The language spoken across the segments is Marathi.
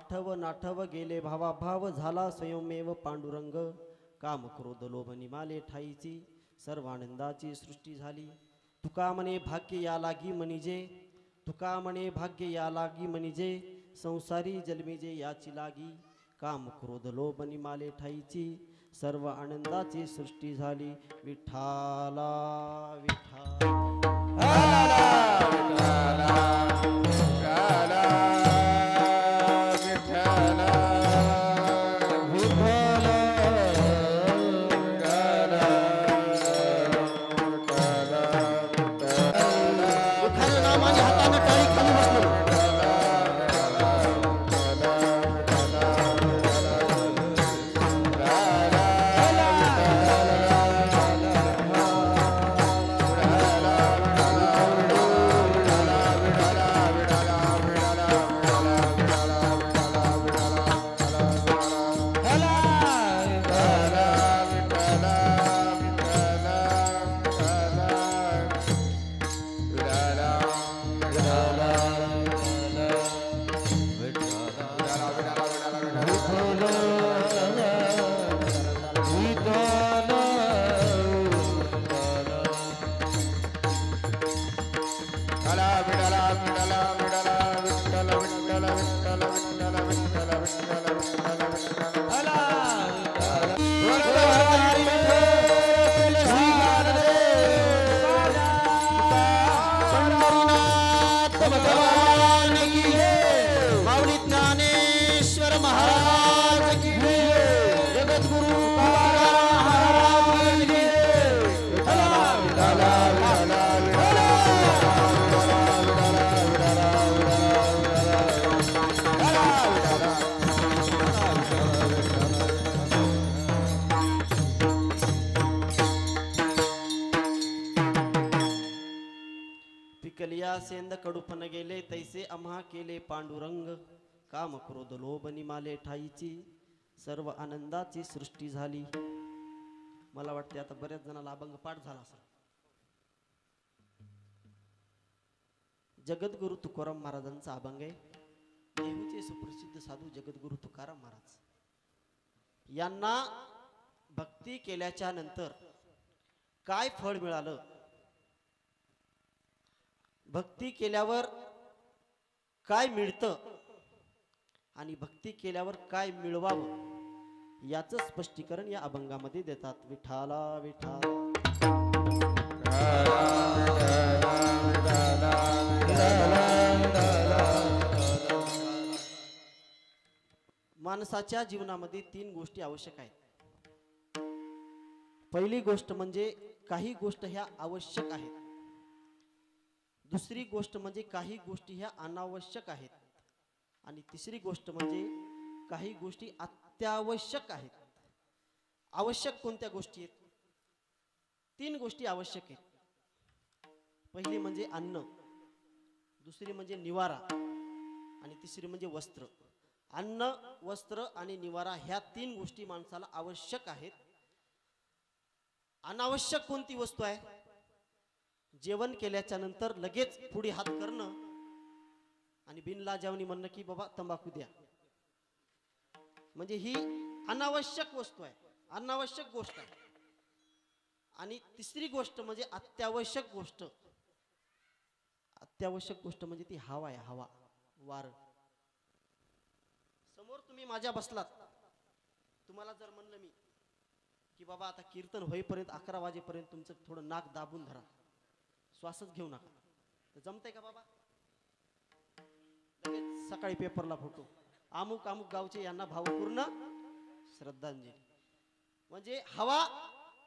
आठव नाठव गेले भावाभाव झाला स्वयंमेव पांडुरंग काम क्रोध लोभ निमाले ठाईची सर्व आनंदाची सृष्टी झाली तुका म्हणे भाग्य या लागी मनिजे तुका म्हणे भाग्य या लागी मनिजे संसारी जन्मिजे याची लागी काम क्रोध लोभ निमाले ठाईची सर्व आनंदाची सृष्टी झाली विठाला सेंद कडूपन गेले तैसे आम्हा केले पांडुरंग काम क्रोध लोभ निमाले ठाईची सर्व आनंदाची सृष्टी झाली। मला वाटते आता बऱ्याच जणांना अभंग पाठ झाला असेल। जगद्गुरु तुकाराम महाराजांचा अभंग आहे। देहूचे सुप्रसिद्ध साधू जगद्गुरु तुकाराम महाराज यांना भक्ती केल्याच्या नंतर काय फळ मिळालं, भक्ती केल्यावर काय मिळतं आणि भक्ती केल्यावर काय मिळवावं याचं स्पष्टीकरण या अभंगामध्ये देतात। विठाला विठाला माणसाच्या जीवनामध्ये तीन गोष्टी आवश्यक आहेत। पहिली गोष्ट म्हणजे काही गोष्टी ह्या आवश्यक आहेत, दुसरी गोष्ट म्हणजे काही गोष्टी ह्या अनावश्यक आहेत आणि तिसरी गोष्ट म्हणजे काही गोष्टी अत्यावश्यक आहेत। आवश्यक कोणत्या गोष्टी आहेत? तीन गोष्टी आवश्यक आहेत। पहिली म्हणजे अन्न, दुसरी म्हणजे निवारा आणि तिसरी म्हणजे वस्त्र। अन्न, वस्त्र आणि निवारा ह्या तीन गोष्टी माणसाला आवश्यक आहेत। अनावश्यक कोणती वस्तू आहे? जेवण केल्याच्या नंतर लगेच पुढे हात करणं आणि बिनलाजावणी म्हणणं की बाबा तंबाखू द्या, म्हणजे ही अनावश्यक वस्तू आहे, अनावश्यक गोष्ट आहे। आणि तिसरी गोष्ट म्हणजे अत्यावश्यक गोष्ट। अत्यावश्यक गोष्ट म्हणजे ती हवा आहे, हवा, वार। समोर तुम्ही माझ्या बसलात, तुम्हाला जर म्हणलं मी की बाबा आता कीर्तन होईपर्यंत 11 वाजेपर्यंत तुमचं थोडं नाक दाबून धरा, श्वासच घेऊ नका, तर जमतंय का बाबा? लगेच सकाळी पेपरला फोटो, अमुक अमुक गावचे यांना भावपूर्ण श्रद्धांजली। म्हणजे हवा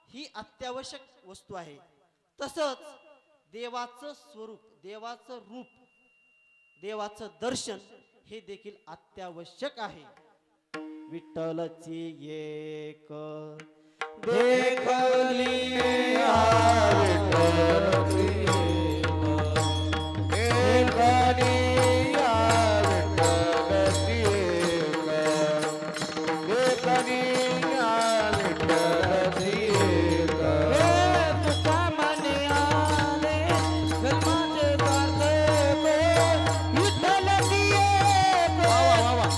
ही अत्यावश्यक वस्तू आहे। तसंच देवाचं स्वरूप, देवाचं रूप, देवाचं दर्शन हे देखील अत्यावश्यक आहे। विठ्ठलची एक देखली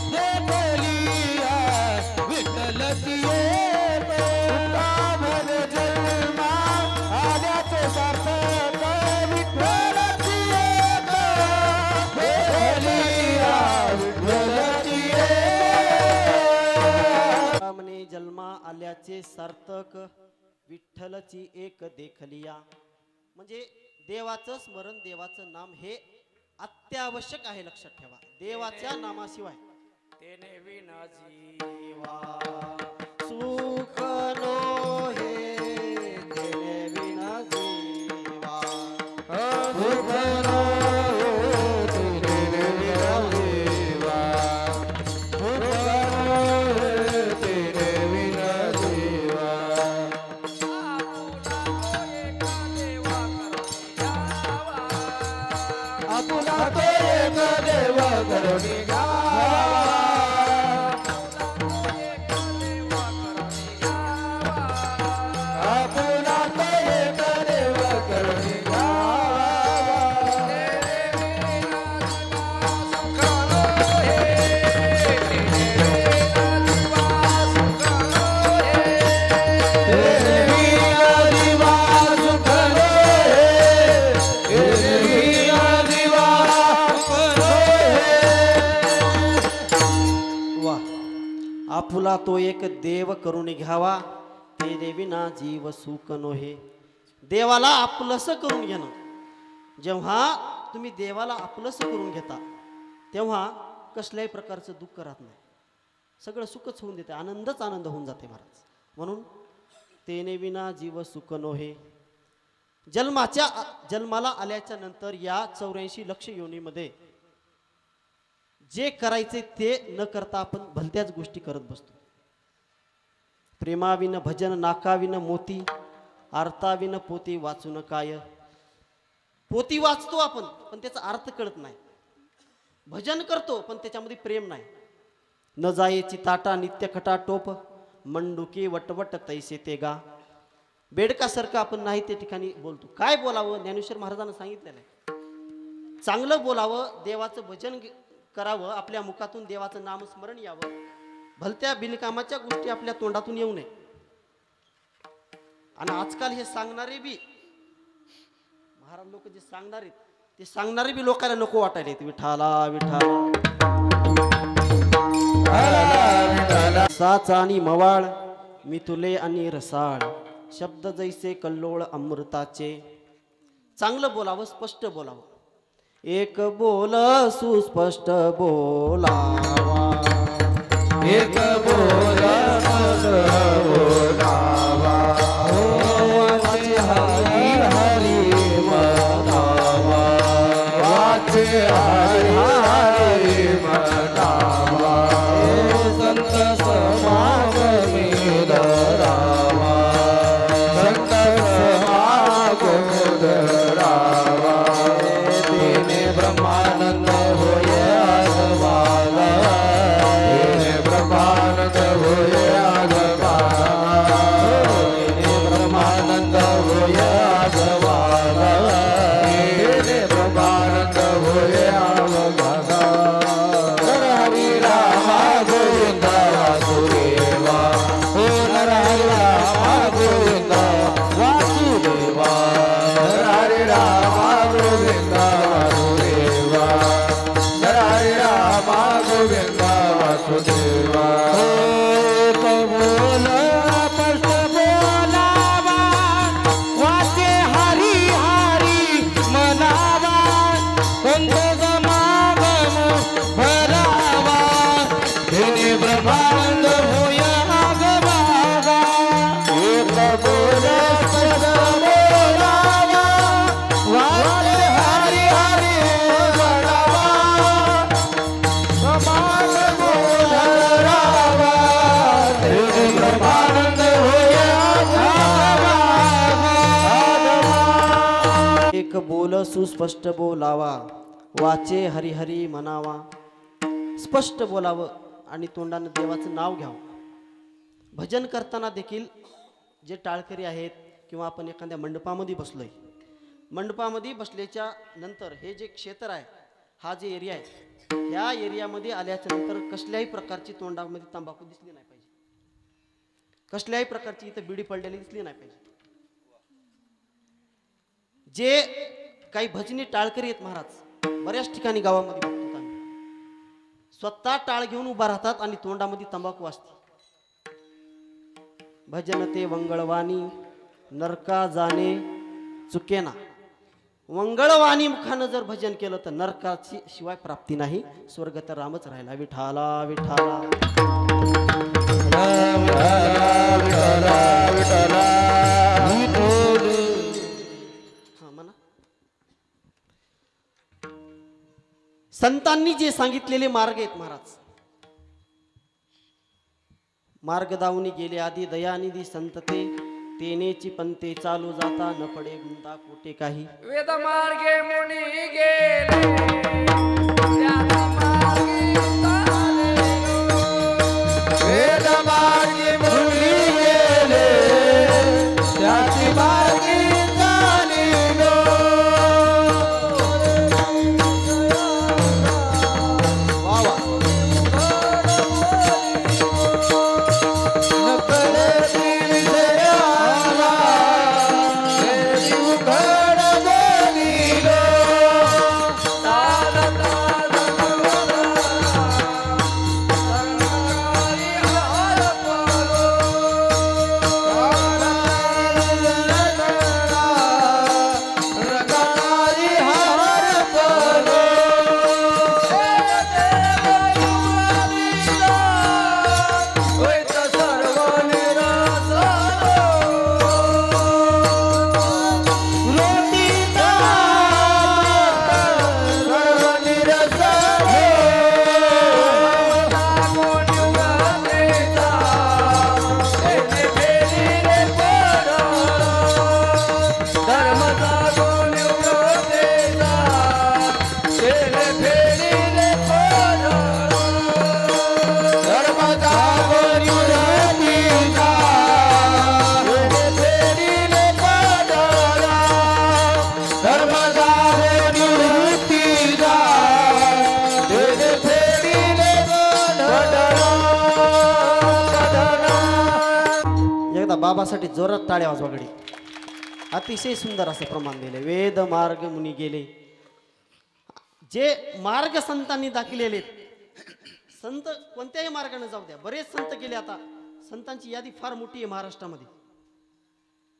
Yeah. देवाचे सार्थक विठ्ठलची एक देखलिया. म्हणजे देवाचं स्मरण, देवाचं नाम हे अत्यावश्यक आहे. लक्षात ठेवा, देवाच्या नामाशिवाय तेने विना जीवा सुख नो हे, तेने विना जीवा सुख नो हे, तेने विना जीवा सुख नो हे, तेने विना जीवा. आपुला तो एक देवा करुणी गावा, आपुला तो एक देवा करुणी गावा. तेरे बिना जीवा सुख नो हे, तेरे बिना जीवा सुख नो हे. वा. आपुला तो एक देव करून घ्यावा, ते विना जीव सुख नोहे. देवाला आपलंस करून घेणं. जेव्हा तुम्ही देवाला आपलंस करून घेता तेव्हा कसल्याही प्रकारचं दुःख राहत नाही, सगळं सुखच होऊन देते, आनंदच आनंद होऊन जाते महाराज. म्हणून तेने विना जीव सुख नोहे. जन्माला आल्याच्या नंतर या 84 लक्ष योनीमध्ये जे करायचे ते न करता आपण भलत्याच गोष्टी करत बसतो. प्रेमाविन भजन नाकाविन मोती, अर्थाविन पोती वाचून काय. पोती वाचतो आपण पण त्याचा अर्थ कळत नाही, भजन करतो पण त्याच्यामध्ये प्रेम नाही. न जायची ताटा नित्य खटा टोप, मंडुकी वटवट तैसे ते गा. बेडकासारखं आपण नाही त्या ठिकाणी बोलतो. काय बोलावं, ज्ञानेश्वर महाराजांना सांगितलेलं आहे. चांगलं बोलावं, देवाचं भजन करावं, आपल्या मुखातून देवाचं नामस्मरण यावं, भलत्या बिनकामाच्या गोष्टी आपल्या तोंडातून येऊ नये. आणि आजकाल हे सांगणारे बी महाराज लोक जे सांगणार आहेत ते सांगणारे बी लोकांना नको वाटायला येते. विठाला विठाला साचा आणि मवाळ, मिथुले आणि रसाळ, शब्द जैसे कल्लोळ अमृताचे. चांगलं बोलावं, स्पष्ट बोलावं. एक बोल सुस्पष्ट बोलावा, एक बोल बोलावा, हरी हरी मनावा, वाचे हरी हरी मनावा. संत समागमी धरावा, संत समागमी धरावा. तेने ब्रह्मानंद होय आगवाला, तेने ब्रह्मानंद होय आगवाला, तेने ब्रह्मानंद होय आगवाला, तेने ब्रह्मानंद होय आगवाला. नर हरी रामा गोविंदा वासुदेवा, हो नर हरी रामा गोविंदा वासुदेवा, नर हरी रामा गोविंदा वासुदेवा, नर हरी रामा गोविंदा वासुदेवा. बोल स्पष्ट बोलावा, वाचे हरी हरी मनावा, संत समागम भरावा, तेने ब्रह्मानंद होय आगवागा. एक बोल स्पष्ट बोलावा, वाचे हरी हरी मनावा, समागम भरावा, तेने ब्रह्मानंद होय आगवागा. एक बोल सुस्पष्ट बोलावा, वाचे हरिहरी म्हणावा. स्पष्ट बोलावं आणि तोंडानं देवाचं नाव घ्यावं. भजन करताना देखील जे टाळकरी आहेत किंवा आपण एखाद्या मंडपामध्ये बसलोय, मंडपामध्ये बसल्याच्या नंतर हे जे क्षेत्र आहे, हा जे एरिया आहे, या एरियामध्ये आल्याच्या नंतर कसल्याही प्रकारची तोंडामध्ये तंबाखू दिसली नाही पाहिजे, कसल्याही प्रकारची इथं बिडी पडलेली दिसली नाही पाहिजे. जे काही भजनी टाळकरी आहेत महाराज, बऱ्याच ठिकाणी गावामध्ये बघतो आम्ही, स्वतः टाळ घेऊन उभा राहतात आणि तोंडामध्ये तंबाखू असते. भजन ते वंगळवाणी नरका जाणे चुकेना. वंगळवाणी मुखानं जर भजन केलं तर नरकाची शिवाय प्राप्ती नाही, स्वर्ग तर रामच राहिला. विठाला विठाला हा म्हणा. संतांनी जे सांगितलेले मार्ग आहेत महाराज, मार्ग दावूनी गेले आधी दयानिधी संत ते, तेनेची पंते चालू जाता न पडे गुंता कोटे काही. वेद मार्गे मुनी गेले त्या मार्गे चालेलो. वेद मार्गे मुनी गेले त्याची मार्गे चालेलो. वा वा. बाबासाठी जोरात टाळ्या वाजवा गडी. अतिशय सुंदर असे प्रमाण दिले. वेद मार्ग मुनी गेले, जे मार्ग संतांनी दाखवलेले. संत कोणत्याही मार्गाने जाऊ द्या, बरेच संत गेले. आता संतांची यादी फार मोठी आहे महाराष्ट्रामध्ये.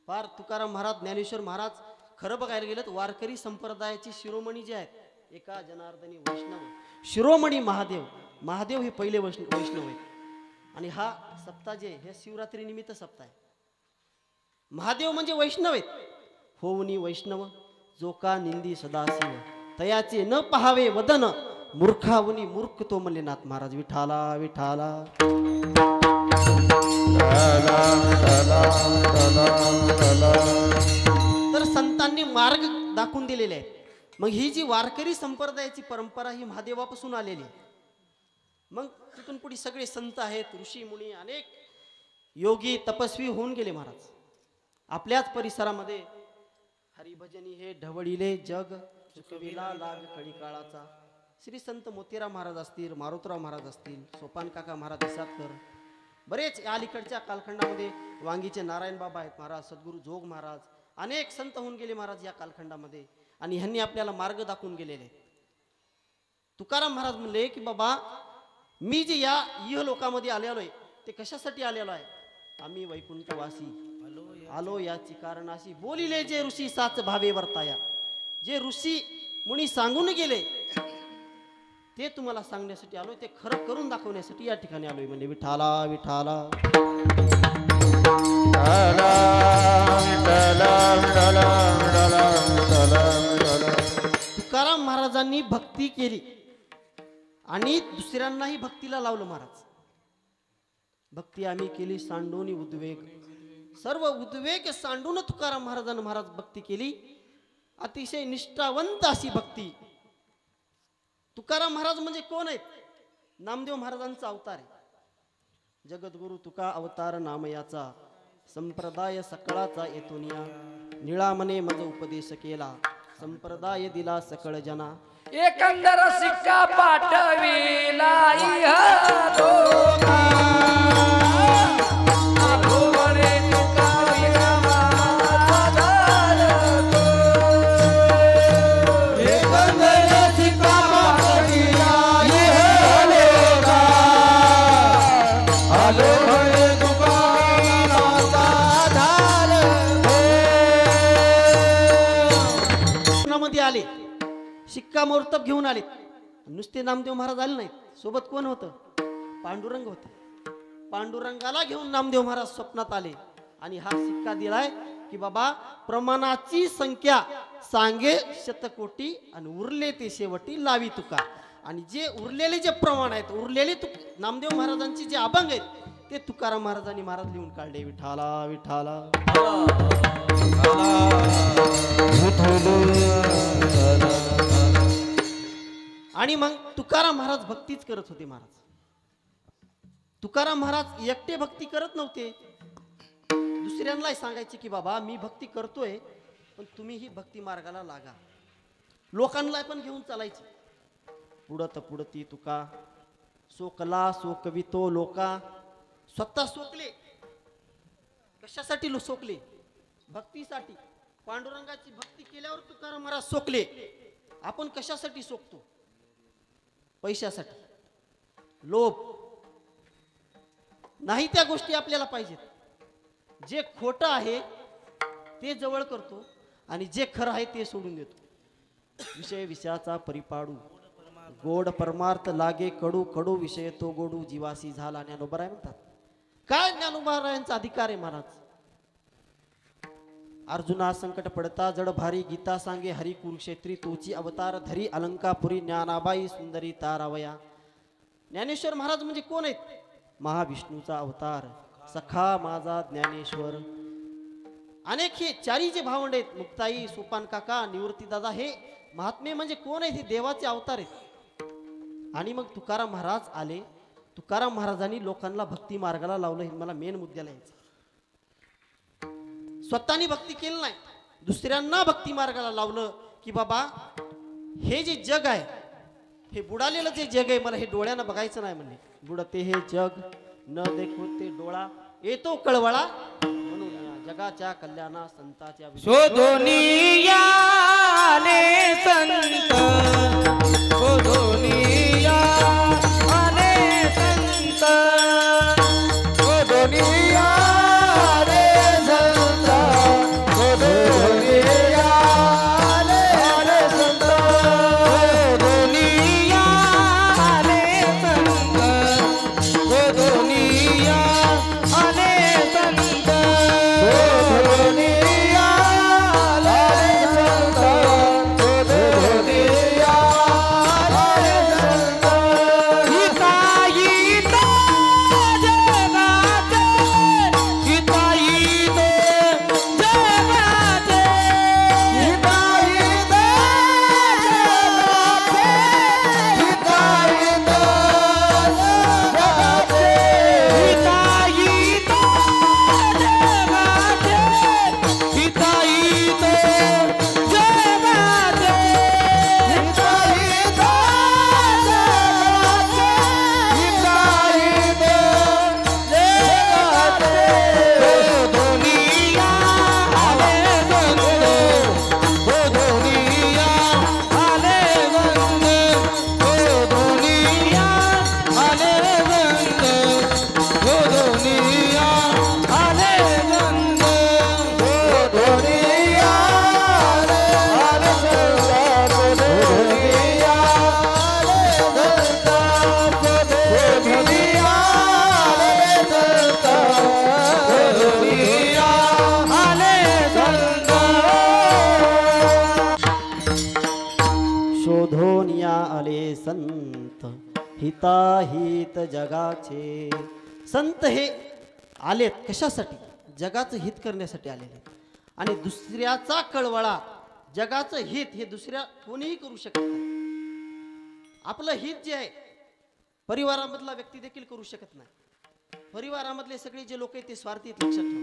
फार तुकाराम महाराज, ज्ञानेश्वर महाराज, खरं बघायला गेलं तर वारकरी संप्रदायाची शिरोमणी जे आहेत, एका जनार्दनी वैष्णव शिरोमणी महादेव. महादेव हे पहिले वैष्णव आहेत. आणि हा सप्ताह जे हे शिवरात्री निमित्त सप्ताह आहे. महादेव म्हणजे वैष्णव आहेत. होऊनी वैष्णव जो का निंदी सदाशिव, तयाचे न पहावे वदन, मूर्खावनी मूर्ख तो मल्लीनाथ महाराज. विठाला विठाला. तर संतांनी मार्ग दाखवून दिलेले आहेत. मग ही जी वारकरी संप्रदायाची परंपरा ही महादेवापासून आलेली आहे. मग तिथून पुढे सगळे संत आहेत, ऋषी मुनी, अनेक योगी तपस्वी होऊन गेले महाराज. आपल्याच परिसरामध्ये हरिभजनी हे ढवळीले जग चुकविला लाग कळी काळाचा. श्री संत मोतीराम महाराज असतील, मारुतराव महाराज असतील, सोपान काका महाराज इसादकर, बरेच या अलीकडच्या कालखंडामध्ये वांगीचे नारायण बाबा आहेत महाराज, सद्गुरू जोग महाराज, अनेक संत होऊन गेले महाराज या कालखंडामध्ये. आणि ह्यांनी आपल्याला मार्ग दाखवून गेलेले आहेत. तुकाराम महाराज म्हणले की बाबा, मी जे या इह लोकामध्ये आलेलो आहे ते कशासाठी आलेलो आहे? आम्ही वैकुंठवासी आलो याची कारणाशी, बोलिले जे ऋषी साच भावे वर्ताया. जे ऋषी मुनी सांगून गेले ते तुम्हाला सांगण्यासाठी आलोय, ते खरं करून दाखवण्यासाठी या ठिकाणी आलोय. म्हणजे विठाला विठाला. तुकाराम महाराजांनी भक्ती केली आणि दुसऱ्यांनाही भक्तीला लावलं महाराज. भक्ती आम्ही केली सांडून उद्वेग, सर्व उद्वेग सांडून तुकाराम महाराजांनी महाराज भक्ती केली. अतिशय निष्ठावंत अशी भक्ती. तुकाराम महाराज म्हणजे कोण आहेत? नामदेव महाराजांचा अवतार आहे. जगद्गुरु तुका अवतार नामयाचा, संप्रदाय सकळाचा येतोनिया. निळामने मज उपदेश केला, संप्रदाय दिला सकळ जना. एकंदर सिक्का पाठविला इहा दोघा. शिक्कामोर्तब घेऊन आले. नुसते नामदेव महाराज आले नाहीत, सोबत कोण होतं? पांडुरंग होते. पांडुरंगाला घेऊन नामदेव महाराज स्वप्नात आले आणि हा शिक्का दिलाय की बाबा प्रमाणाची संख्या सांगे शतकोटी आणि उरले ते शेवटी लावी तुका. आणि जे उरलेले जे प्रमाण आहेत, उरलेले नामदेव महाराजांचे जे अभंग आहेत ते तुकाराम महाराजांनी महाराज लिहून काढले. विठाला विठाला. आणि मग तुकाराम महाराज भक्तीच करत होते. महाराज तुकाराम महाराज एकटे भक्ती करत नव्हते, दुसऱ्यांनाही सांगायचे की बाबा मी भक्ती करतोय पण तुम्हीही भक्ती मार्गाला लागा. लोकांना पण घेऊन चालायचे. पुढत पुढती तुका सोकला सोकवितो लोका. स्वतः सोकले. कशासाठी सोकले? भक्तीसाठी. पांडुरंगाची भक्ती केल्यावर तुकाराम महाराज सोकले. आपण कशासाठी सोकतो? पैशासाठी. लोभ नाही, त्या गोष्टी आपल्याला पाहिजेत. जे खोटं आहे ते जवळ करतो आणि जे खरं आहे ते सोडून देतो. विषय विषयाचा परिपाडू, गोड परमार्थ लागे कडू, कडू विषय तो गोडू, जीवासी झाला. ज्ञानोबा राय म्हणतात. काय ज्ञानोबा रायांचा अधिकार आहे महाराज? अर्जुना संकट पडता जड भारी, गीता सांगे हरी कुरुक्षेत्री तोची अवतार धरी, अलंकापुरी ज्ञानाबाई सुंदरी तारावया. ज्ञानेश्वर महाराज म्हणजे कोण आहेत? महाविष्णूचा अवतार, सखा माझा ज्ञानेश्वर. अनेक हे चारी जे भावंड आहेत, मुक्ताई, सोपान काका, निवृत्ती दादा, हे महात्मे म्हणजे कोण आहेत? हे देवाचे अवतार आहेत. आणि मग तुकाराम महाराज आले. तुकाराम महाराजांनी लोकांना भक्ती मार्गाला लावलं. हे मला मेन मुद्द्याला यायचं. स्वतःनी भक्ती केली नाही, दुसऱ्यांना भक्ती मार्गाला लावलं की बाबा हे जे जग आहे, हे बुडालेलं जे जग आहे, मला हे डोळ्यानं बघायचं नाही. म्हणले बुडते हे जग न देखो ते डोळा, येतो कळवळा म्हणून जगाच्या कल्याणा संताच्या शोधोनी आले संत, शोधोनी आले संत, शोधोनी आले संत, शोधोनी आले संत, शोधोनी आले संत, शोधोनी आले संत, शोधोनी आले संत, शोधोनी आले संत. हिता हिता जगाचे, हिता हिता जगाचे, हिता हिता जगाचे, हिता हिता जगाचे, हिता हिता जगाचे, हिता हिता जगाचे, हिता हिता जगाचे, हिता हिता जगाचे. शोधोनिया आले संत, शोधोनिया आले संत, शोधोनिया आले संत, शोधोनिया आले संत, शोधोनिया आले संत, शोधोनिया आले संत, शोधोनिया आले संत, शोधोनिया आले संत. शोधोनिया आले संत, हिताहित जगाचे. संत हे आलेत कशासाठी? जगाचं हित करण्यासाठी आलेले. आणि दुसऱ्याचा कळवळा, जगाचं हित हे दुसऱ्या कोणीही करू शकत नाही. आपलं हित जे आहे परिवारामधला व्यक्ती देखील करू शकत नाही. परिवारामधले सगळे जे लोक आहेत ते स्वार्थी आहेत, लक्षात ठेवा.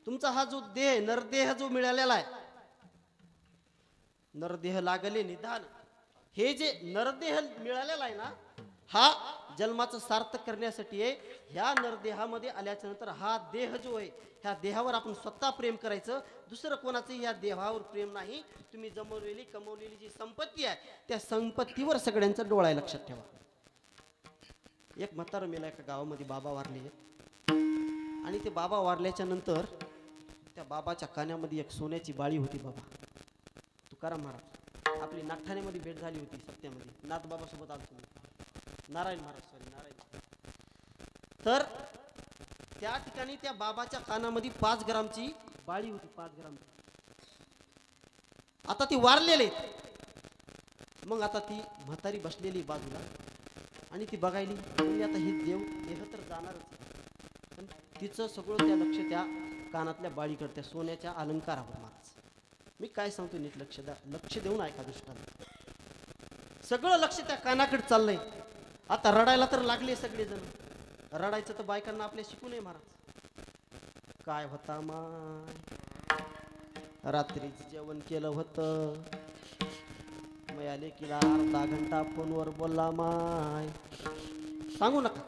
तुमचा हा जो देह, नरदेह जो मिळालेला आहे, नरदेह लागले निदान, हे जे नरदेह मिळालेला आहे ना, हा जन्माचं सार्थक करण्यासाठी आहे. ह्या नरदेहामध्ये आल्याच्या नंतर हा देह जो आहे, ह्या देहावर आपण स्वतः प्रेम करायचं. दुसरं कोणाचं या देहावर प्रेम नाही. तुम्ही जमवलेली कमवलेली जी संपत्ती आहे, त्या संपत्तीवर सगळ्यांचा डोळा आहे, लक्षात ठेवा. एक म्हातारं मेला एका गावामध्ये, बाबा वारले. आणि ते बाबा वारल्याच्या नंतर त्या बाबाच्या कानामध्ये एक सोन्याची बाळी होती. बाबा तुकाराम महाराज आपली नागठाण्यामध्ये भेट झाली होती सत्यामध्ये, नाथबाबासोबत आलो तुम्ही, नारायण महाराज, सॉरी नारायण. तर त्या ठिकाणी त्या बाबाच्या कानामध्ये 5 ग्रामची बाळी होती, 5 ग्रामची. आता ती वारलेले. मग आता ती म्हातारी बसलेली बाजूला आणि ती बघायली, म्हणजे आता हे देह तर जाणारच आहे. पण तिचं सगळं त्या लक्ष त्या कानातल्या बाळीकडे, त्या सोन्याच्या अलंकारावर. महाराज मी काय सांगतो नीट लक्ष देऊन ऐका दृष्टांत. सगळं लक्ष त्या कानाकडे चाललंय. आता रडायला तर लागले सगळेजण. रडायचं तर बायकांना आपल्या शिकू नये महाराज. काय होता माय, रात्रीच जेवण केलं होतं, मयाले किला अर्धा घंटा फोनवर बोलला माय, सांगू नका.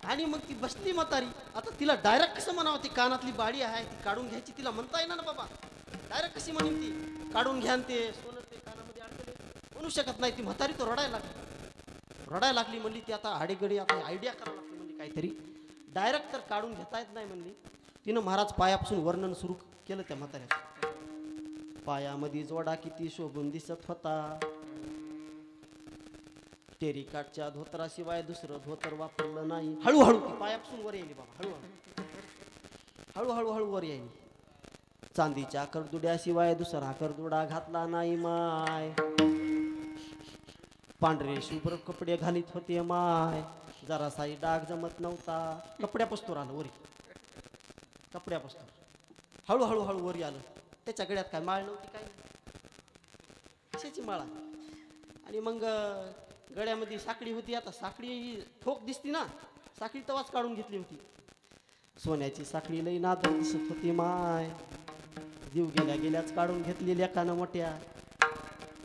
आणि मग ती बसली म्हातारी. आता तिला डायरेक्ट कसं म्हणावं, ती कानातली बाळी आहे ती काढून घ्यायची, तिला म्हणता येणार ना बाबा. डायरेक्ट कशी म्हणेन ती, काढून घ्या ते सोनं ते कानामध्ये अडकले, म्हणू शकत नाही. ती म्हातारी तो रडायला लागली म्हणली. ती आता आडेगडी आता आयडिया करावं लागते म्हणली काहीतरी. डायरेक्ट तर काढून घेता येत नाही म्हणली. तिनं महाराज पायापासून वर्णन सुरू केलं त्या म्हाताऱ्याचं. पायामध्ये जोडा किती शोभून दिसत होता, टेरिकाटच्या धोतराशिवाय दुसरं धोतर वापरलं नाही. हळूहळू ती पायापासून वर येईल बाबा, हळूहळू वर येईल. चांदीच्या करदुड्याशिवाय दुसरा करदुडा घातला नाही माय, पांढरे शुभ्र कपडे घालीत होते माय, जरासाही डाग जमत नव्हता. कपड्यापासून आलं वरी, कपड्यापासून हळूहळू वरी आलं. त्याच्या गळ्यात काय माळ नव्हती, काय कशाची माळ. आणि मग गळ्यामध्ये साखळी होती. आता साखळी ठोक दिसती ना, साखळी तवाच काढून घेतली होती. सोन्याची साखळी लई नादर दिसत होती माय, जीव गेल्याच काढून घेतली लेकानं मोठ्या.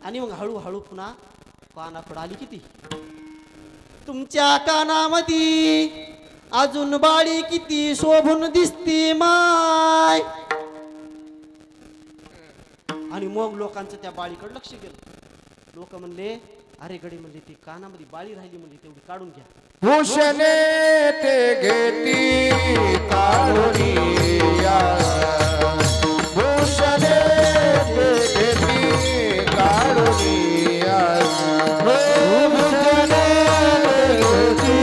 आणि मग हळूहळू पुन्हा कानाकडं आली. किती तुमच्या कानामध्ये अजून बाळी किती शोभून दिसती माय. आणि मग लोकांचं त्या बाळीकडे लक्ष गेलं. लोक म्हणले, अरे गडी म्हणले ती कानामध्ये बाळी राहिली म्हणली, तेवढी काढून घ्या. भूषणे ते घेती काढूनिया, भूषणे ते घेती काढूनिया, भूषणे ते घेती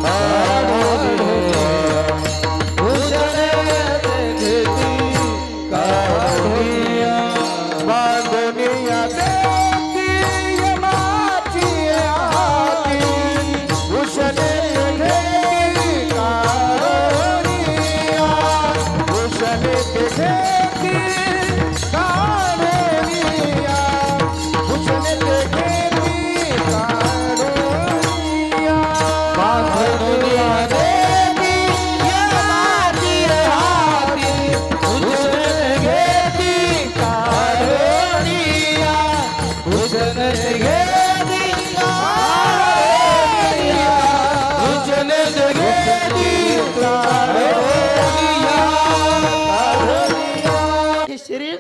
काढूनिया, भूषणे ते घेती काढूनिया, बांधुनिया देती यमाची हाती, भूषणे घेती काढूनिया, भूषणे ते घेती काढूनिया, भूषणे ते घेती काढूनिया, बांधुनिया देती यमाची हाती, भूषणे घेती काढूनिया, भूषणे घेती काढूनिया, भूषणे घेती काढूनिया. हे शरीर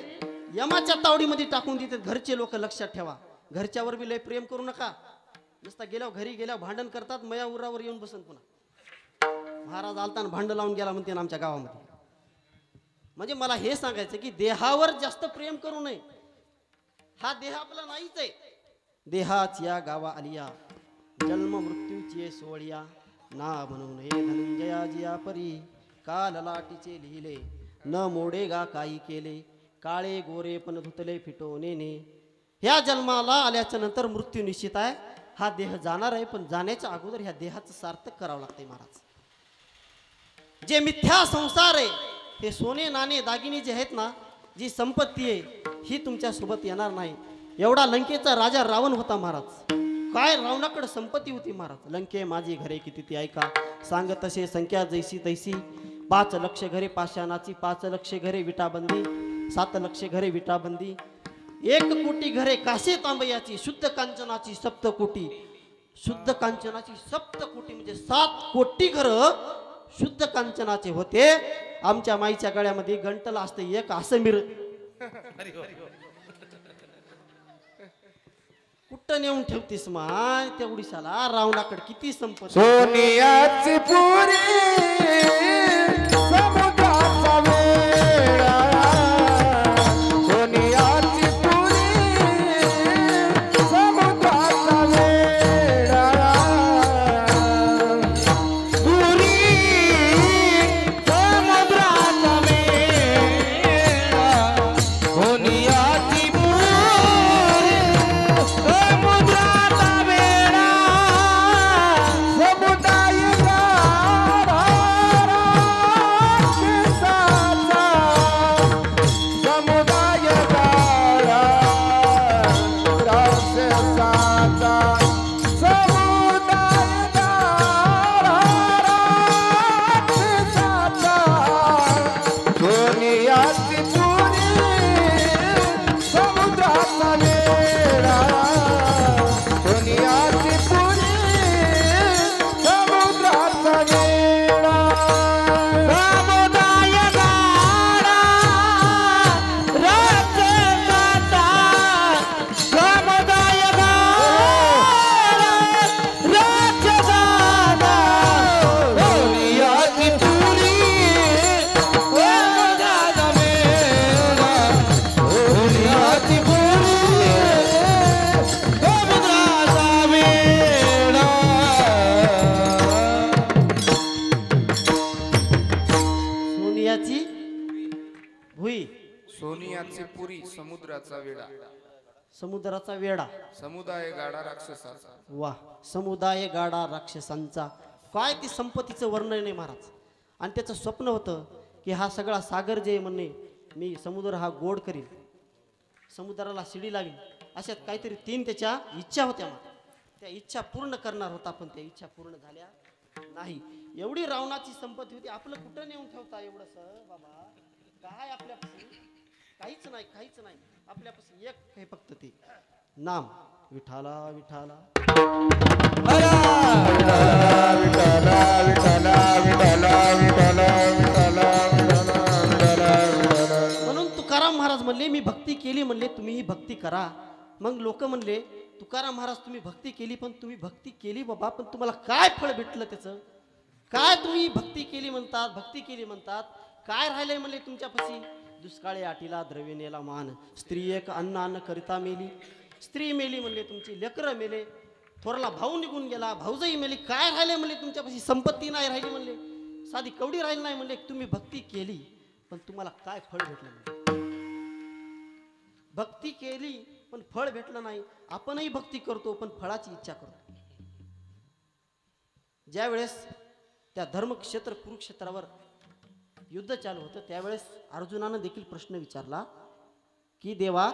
यमाच्या तावडीमध्ये टाकून देतात घरचे लोक. लक्षात ठेवा, घरच्यावर बी लय प्रेम करू नका. नुसता गेल्यावर घरी गेल्यावर भांडण करतात, मया उरावर येऊन बसन पुन्हा. महाराज आलताना भांड लावून गेला म्हणते ना आमच्या गावामध्ये. म्हणजे मला हे सांगायचं की देहावर जास्त प्रेम करू नये. हा देह आपला नाहीच आहे. देहाच या गावा आलिया, जन्म मृत्यूचे सोळिया, ना म्हणून हे धनंजया जिया परी, काल लाटीचे लिहिले, न मोडेगा काही केले, काळे गोरे पण धुतले फिटोनेने. ह्या जन्माला आल्याच्या नंतर मृत्यू निश्चित आहे. हा देह जाणार आहे, पण जाण्याच्या अगोदर ह्या देहाचं सार्थक करावं लागतंय महाराज. जे मिथ्या संसार आहे, हे सोने नाणे दागिने जे आहेत ना, जी संपत्ती आहे, ही तुमच्या सोबत येणार नाही. एवढा लंकेचा राजा रावण होता महाराज. काय रावणाकडे संपत्ती होती महाराज. लंके माझी घरे किती ती ऐका, सांग तसे संख्या जैसी तैसी. 5 लक्ष घरे पाषाणाची, 5 लक्ष घरे विटाबंदी, 7 लक्ष घरे विटाबंदी, 1 कोटी घरे कासे तांबयाची, शुद्ध कांचनाची 7 कोटी, शुद्ध कांचनाची 7 कोटी म्हणजे 7 कोटी घर शुद्ध कांचनाचे होते. आमच्या माईच्या गळ्यामध्ये गंटल असते एक आसमीर. कुठं नेऊन ठेवतीस माय तेवढी साला. रावणाकडे किती संपत्ती. सोनियाची पुरी समुद्राचा वेळा, सोनियाची पुरी आजची पुरी समुद्राचा वेडा, समुद्राचा वेडा, समुदाय गाडा राक्षसाचा. वा, समुदाय गाडा राक्षसांचा. काय ती संपत्तीचं वर्णन आहे महाराज. आणि त्याचं स्वप्न होतं की हा सगळा सागर जे म्हणणे मी समुद्र हा गोड करीन, समुद्राला शिडी लावीन, अशात काहीतरी 3 त्याच्या इच्छा होत्या. त्या इच्छा पूर्ण करणार होता, पण त्या इच्छा पूर्ण झाल्या नाही. एवढी रावणाची संपत्ती होती, आपलं कुठं नेऊन ठेवता एवढंस बाबा. काय आपल्यापासून काहीच नाही, काहीच नाही. आपल्यापासून एक आहे फक्त ते नाम, विठाला विठाला. म्हणून तुकाराम महाराज म्हणले मी भक्ती केली, म्हणले तुम्हीही भक्ती करा. मग लोक म्हणले तुकाराम महाराज तुम्ही भक्ती केली, पण तुम्ही भक्ती केली बाबा, पण तुम्हाला काय फळ भेटलं त्याचं? काय तुम्ही भक्ती केली म्हणतात, भक्ती केली म्हणतात, काय राहिलंय म्हणले तुमच्यापाशी? दुष्काळी आटीला द्रव्य नेला मान, स्त्री एक अन्न करिता मेली. स्त्री मेली म्हणले, तुमची लेकरं मेले, थोरला भाऊ निघून गेला, भाऊजाई मेली. काय राहिले म्हणले तुमच्यापाशी? संपत्ती नाही राहिली म्हणले, साधी कवडी राहिली नाही म्हणले. तुम्ही भक्ती केली, पण तुम्हाला काय फळ भेटलं म्हणले? भक्ती केली पण फळ भेटलं नाही. आपणही भक्ती करतो पण फळाची इच्छा करतो. ज्या वेळेस त्या धर्मक्षेत्र कुरुक्षेत्रावर युद्ध चालू होतं त्यावेळेस अर्जुनानं देखील प्रश्न विचारला की देवा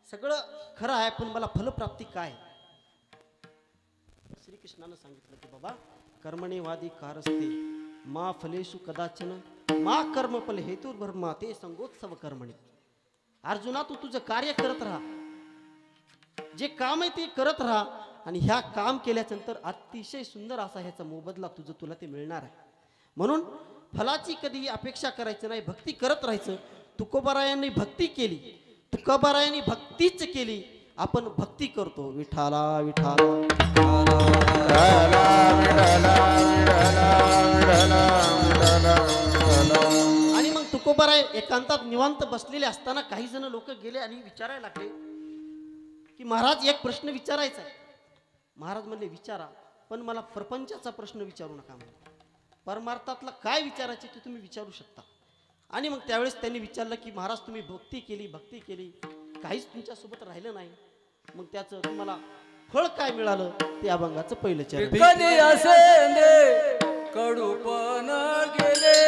सगळं खरं आहे पण मला फलप्राप्ती काय? श्रीकृष्णानं सांगितलं की बाबा कर्मणेवादी कारस्ते मा फलेषु कदाचन मा कर्मफल हेतुर्ब्रह्मा ते संगोत्सव कर्मणी. अर्जुना तू तुझं कार्य करत राहा, जे काम आहे ते करत राहा, आणि ह्या काम केल्यानंतर अतिशय सुंदर असा ह्याचा मोबदला तुला ते मिळणार आहे. म्हणून फलाची कधी अपेक्षा करायची नाही, भक्ती करत राहायचं. तुकोबारायांनी भक्ती केली, तुकोबारायांनी भक्तीच केली. आपण भक्ती करतो विठाला विठाला. आणि मग तुकोबाराय एकांतात निवांत बसलेले असताना काही जण लोक गेले आणि विचारायला लागले की महाराज एक प्रश्न विचारायचा आहे. महाराज म्हणले विचारा, पण मला प्रपंचाचा प्रश्न विचारू नका, म्हणजे परमार्थातला काय विचारायचे ते तुम्ही विचारू शकता. आणि मग त्यावेळेस त्यांनी विचारलं की महाराज तुम्ही भक्ती केली, काहीच तुमच्यासोबत राहिलं नाही, मग त्याचं तुम्हाला फळ काय मिळालं? ते अभंगाचं पहिलं चरण. कधी असे कडूपण गेले,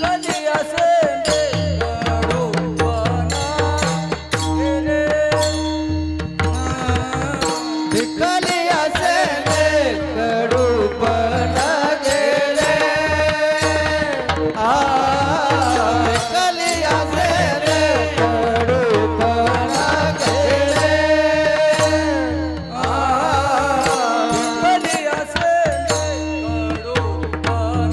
कधी असे कडूपण गेले, कधी असे कडूपण गेले, कधी असे कडूपण गेले, कधी असे कडूपण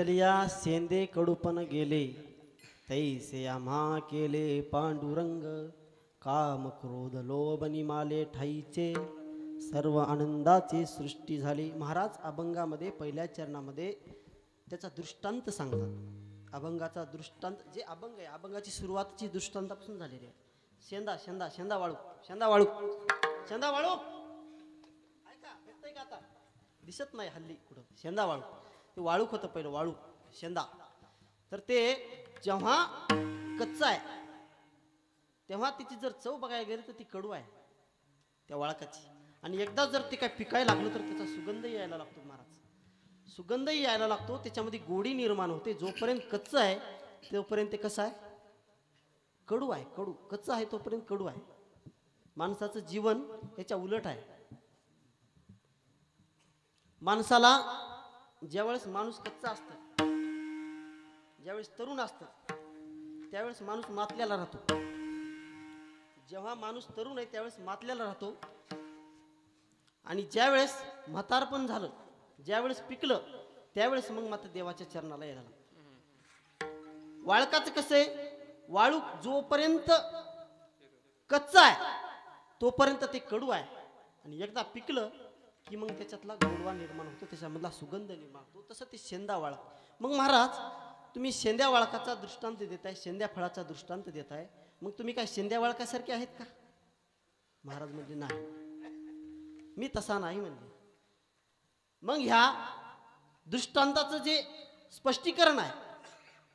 पिकलिया सेंदे कडूपण गेले तैसे आम्हा केले पांडुरंग काम क्रोध लोभ निमाले ठाईचे सर्व आनंदाची सृष्टी झाली. महाराज अभंगामध्ये पहिल्या चरणामध्ये त्याचा दृष्टांत सांगतात. अभंगाचा दृष्टांत जे अभंग आहे अभंगाची सुरुवातची दृष्टांतापासून झालेली आहे. शेंदा शेंदा शेंदा वाळू शेंदा वाळू शेंदा वाळू ऐका भेटतंय का आता दिसत नाही हल्ली कुठं शेंदा वाळू ते वाळूक होतं पहिलं वाळू शेंदा तर ते जेव्हा कच्चा आहे तेव्हा तिची जर चव बघायला गेली तर ती कडू आहे त्या वाळकाची आणि एकदा जर ते काय पिकायला लागलं तर त्याचा सुगंधही यायला लागतो. महाराज सुगंधही यायला लागतो त्याच्यामध्ये गोडी निर्माण होते. जोपर्यंत कच्चा आहे तोपर्यंत ते कसं आहे कडू आहे कडू कच्चा आहे तोपर्यंत कडू आहे. माणसाचं जीवन याच्या उलट आहे. माणसाला ज्यावेळेस माणूस कच्चा असतो ज्यावेळेस तरुण असतं त्यावेळेस माणूस मातलेला राहतो. जेव्हा माणूस तरुण आहे त्यावेळेस मातलेला राहतो आणि ज्यावेळेस म्हातारपण झालं ज्यावेळेस पिकलं त्यावेळेस मग मात्र देवाच्या चरणाला यायला लागतं. वाळकाचं कसं आहे वाळू जोपर्यंत कच्चा आहे तोपर्यंत ते कडू आहे आणि एकदा पिकलं की मग त्याच्यातला गोडवा निर्माण होतो त्याच्यामधला सुगंध निर्माण होतो. तसं ते शेंदा वाळक. मग महाराज तुम्ही शेंद्या वाळकाचा दृष्टांत देताय शेंद्या फळाचा दृष्टांत देताय मग तुम्ही काय शेंद्या वाळकासारखे आहेत का? महाराज म्हणजे नाही मी तसा नाही म्हणले. मग ह्या दृष्टांताचं जे स्पष्टीकरण आहे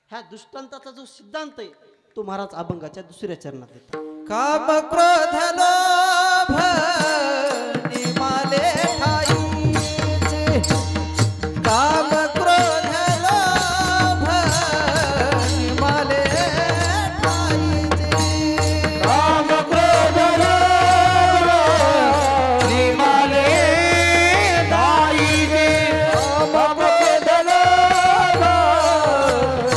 ह्या दृष्टांताचा जो सिद्धांत आहे तो महाराज अभंगाच्या दुसऱ्या चरणात देतात. काम क्रोध लोभ निमाले ठाईचे काम क्रोध लोभ निमाले ठाईचे काम क्रोध लोभ निमाले ठाईचे काम क्रोध लोभ निमाले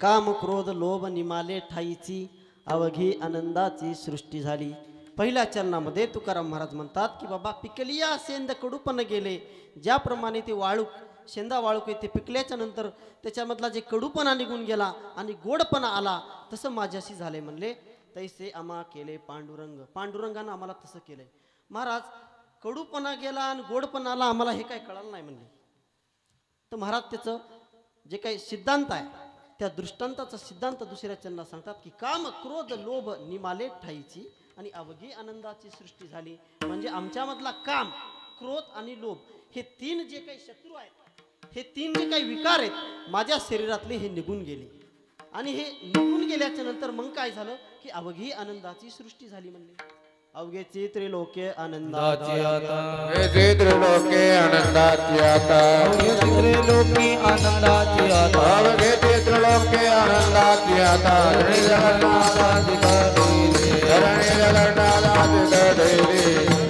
काम क्रोध लोभ निमाले ठाईची अवघी आनंदाची सृष्टी झाली. पहिल्या चरणामध्ये तुकाराम महाराज म्हणतात की बाबा पिकलिया सेंद कडूपण गेले ज्याप्रमाणे ते वाळू शेंदा वाळूक ते पिकल्याच्या नंतर त्याच्यामधला जे कडूपणा निघून गेला आणि गोडपणा आला, तसं माझ्याशी झाले म्हणले. तैसे आम्हा केले पांडुरंग, पांडुरंगानं आम्हाला तसं केलंय. महाराज कडूपणा गेला आणि गोडपणा आला, आम्हाला हे काय कळालं नाही म्हणले. तर महाराज त्याचं जे काही सिद्धांत आहे त्या दृष्टांताचा सिद्धांत दुसऱ्या चरणात सांगतात की काम क्रोध लोभ निमाले ठाईची आणि अवघी आनंदाची सृष्टी झाली. म्हणजे आमच्यामधला काम क्रोध आणि लोभ हे तीन जे काही शत्रू आहेत, हे तीन जे काही विकार आहेत माझ्या शरीरातले हे निघून गेले. आणि हे निघून गेल्याच्या नंतर मग काय झालं की अवघी आनंदाची सृष्टी झाली म्हणले. अवघे त्रिलोके आनंदाची आता, हे त्रिलोके आनंदाची आता, त्रिलोकी आनंदाची आता, अवघे त्रिलोके आनंदाची आता. धरणी जगन्नाथाची कटेरी, धरणी जगन्नाथाची कटेरी,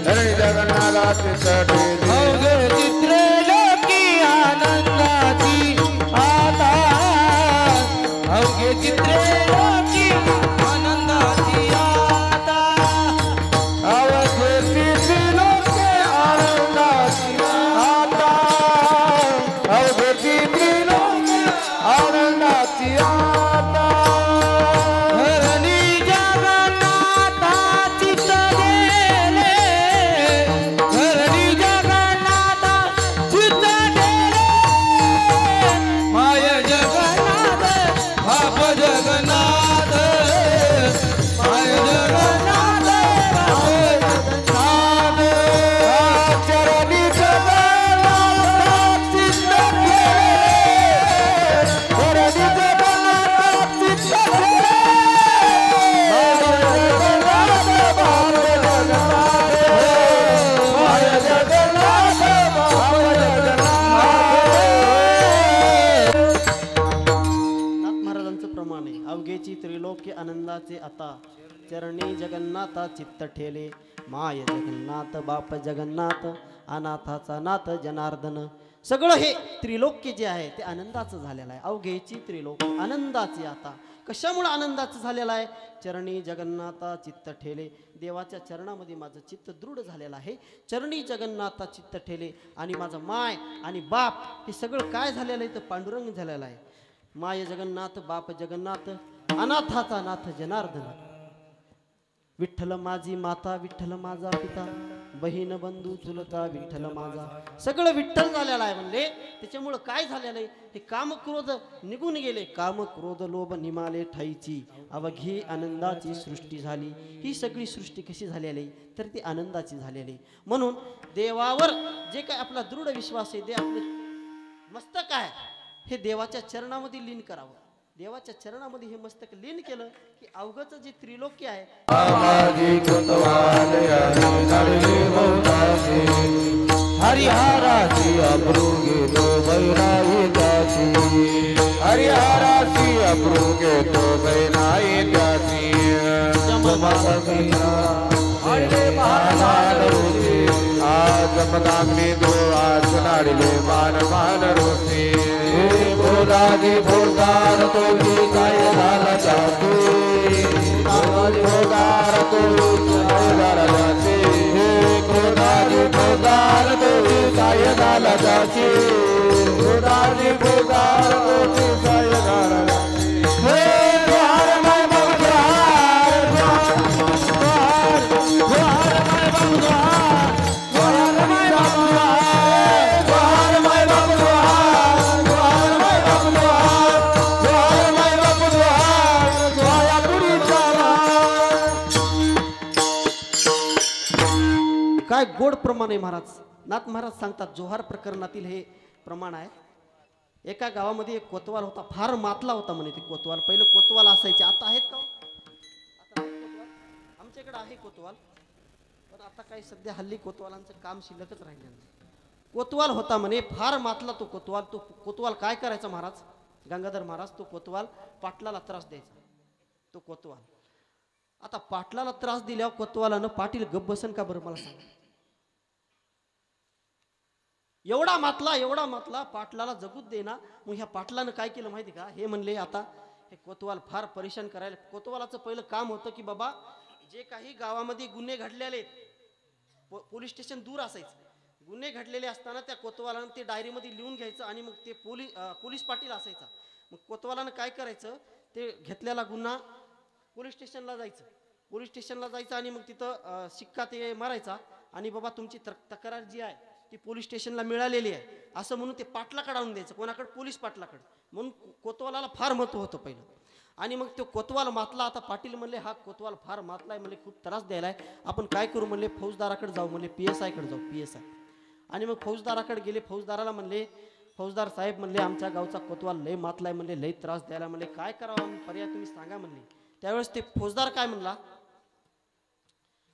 धरणी जगन्नाथाची कटेरी. अवघे त्रिलोकी आनंदाची आता, अवघे त्रिलोकी आनंदाची आता, अवघे त्रिलोके आनंदाची आता, अवघे त्रिलोके आनंदाची आता. धरणी जगन्नाथाची कटेरी, धरणी जगन्नाथाची कटेरी, माय जगन्नाथ बाप जगन्नाथ, माय जगन्नाथ बाप जगन्नाथ. चरणी जगन्नाथाची कटेरी, चरणी जगन्नाथाची कटेरी, माय जगन्नाथ बाप जगन्नाथ, माय जगन्नाथ बाप जगन्नाथ. नाथ महाराजांचं प्रमाण आहे. अवघेची त्रिलोकी आनंदाचे आता, चरणी जगन्नाथा चित्त ठेले, माय जगन्नाथ बाप जगन्नाथ, अनाथाचा नाथ जनार्दन. सगळं हे त्रिलोक्य जे आहे ते आनंदाचं झालेलं आहे. अवघेची त्रिलोक आनंदाचे आता. कशामुळे आनंदाचं झालेलं आहे? चरणी जगन्नाथा चित्त ठेले, देवाच्या चरणामध्ये माझं चित्त दृढ झालेलं आहे. चरणी जगन्नाथा चित्त ठेले आणि माझं माय आणि बाप हे सगळं काय झालेलं आहे तर पांडुरंग झालेलं आहे. माय जगन्नाथ बाप जगन्नाथ, अनाथाचा नाथ जनार्दन. विठ्ठल माझी माता, विठ्ठल माझा पिता, बहीण बंधू चुलता विठ्ठल माझा. सगळं विठ्ठल झालेलं आहे म्हणले. त्याच्यामुळं काय झालेलं आहे, हे काम क्रोध निघून गेले. काम क्रोध लोभ निमाले ठाईची, अवघी आनंदाची सृष्टी झाली. ही सगळी सृष्टी कशी झालेली आहे तर ती आनंदाची झालेली आहे. म्हणून देवावर जे काय आपला दृढ विश्वास आहे, ते आपले मस्तक आहे हे देवाच्या चरणामध्ये लीन करावं. देवाच्या चरणामध्ये हे मस्तक लीन केलं की अवघचं जे त्रिलोक्य आहे, हरिहराची अप्रूगे तो बैराई त्याची, हरिहराची अप्रूगे तो बैनाई त्याची. आज मदाग्नी दो आज नाडिले मान मान रोसे. भोगाजी भोगार तो काय झाला जातो, भोगार तो काय झाला जाते, भोगाजी भोगार तो काय झाला जाते, भोगाजी भोगार तो काय झाला जाते. हे द्वार माय बंगार, द्वार द्वार माय बंगार, द्वार माय बंगार, द्वार माय बंगार, द्वार माय बंगार, द्वार माय बंगार, द्वायापुरी चाला. काय गोड प्रमाण आहे महाराज. नाथ महाराज सांगतात जोहार प्रकरणातील हे प्रमाण आहे. एका गावामध्ये एक कोतवाल होता, फार मातला होता म्हणे. ते कोतवाल, पहिलं कोतवाल असायचे, आता आहेत का? आता आहेत कोतवाल? आमच्याकडे आहे कोतवाल, पण आता काही सध्या हल्ली कोतवालांचं काम शिल्लकच राहिलं नाही. कोतवाल होता म्हणे, फार मातला तो कोतवाल. तो कोतवाल काय करायचा महाराज, गंगाधर महाराज, तो कोतवाल पाटलाला त्रास द्यायचा. तो कोतवाल आता पाटलाला त्रास दिल्यावर कोतवालानं पाटील गप बसन का बरं मला सांगा. एवढा मातला पाटलाला जगूच देना. मग ह्या पाटलानं काय केलं माहिती का, हे म्हणले आता हे कोतवाल फार परेशान करायला. कोतवालाचं पहिलं काम होतं की बाबा जे काही गावामध्ये गुन्हे घडलेले, पोलीस स्टेशन दूर असायचं, गुन्हे घडलेले असताना त्या कोतवालानं ते डायरीमध्ये लिहून घ्यायचं आणि मग ते पोलीस पाटील असायचा. मग कोतवालानं काय करायचं, ते घेतलेला गुन्हा पोलीस स्टेशनला जायचं आणि मग तिथं शिक्का ते मारायचा आणि बाबा तुमची तक्रार जी आहे ती पोलीस स्टेशनला मिळालेली आहे असं म्हणून ते पाटलाकडे आणून द्यायचं. कोणाकडे? पोलीस पाटलाकडे. म्हणून कोतवालाला फार महत्त्व होतं पहिलं. आणि मग तो कोतवाल मातला. आता पाटील म्हणले हा कोतवाल फार मातलाय, म्हणले खूप त्रास द्यायलाय, आपण काय करू म्हणले, फौजदाराकडे जाऊ म्हणले, PSI कडे जाऊ PSI. आणि मग फौजदाराकडे गेले. फौजदाराला म्हणले, फौजदार साहेब म्हणले आमच्या गावचा कोतवाल लय मातलाय म्हणले, लय त्रास द्यायला म्हणले, काय करावं पर्याय तुम्ही सांगा म्हणले. त्यावेळेस ते फौजदार काय म्हणला,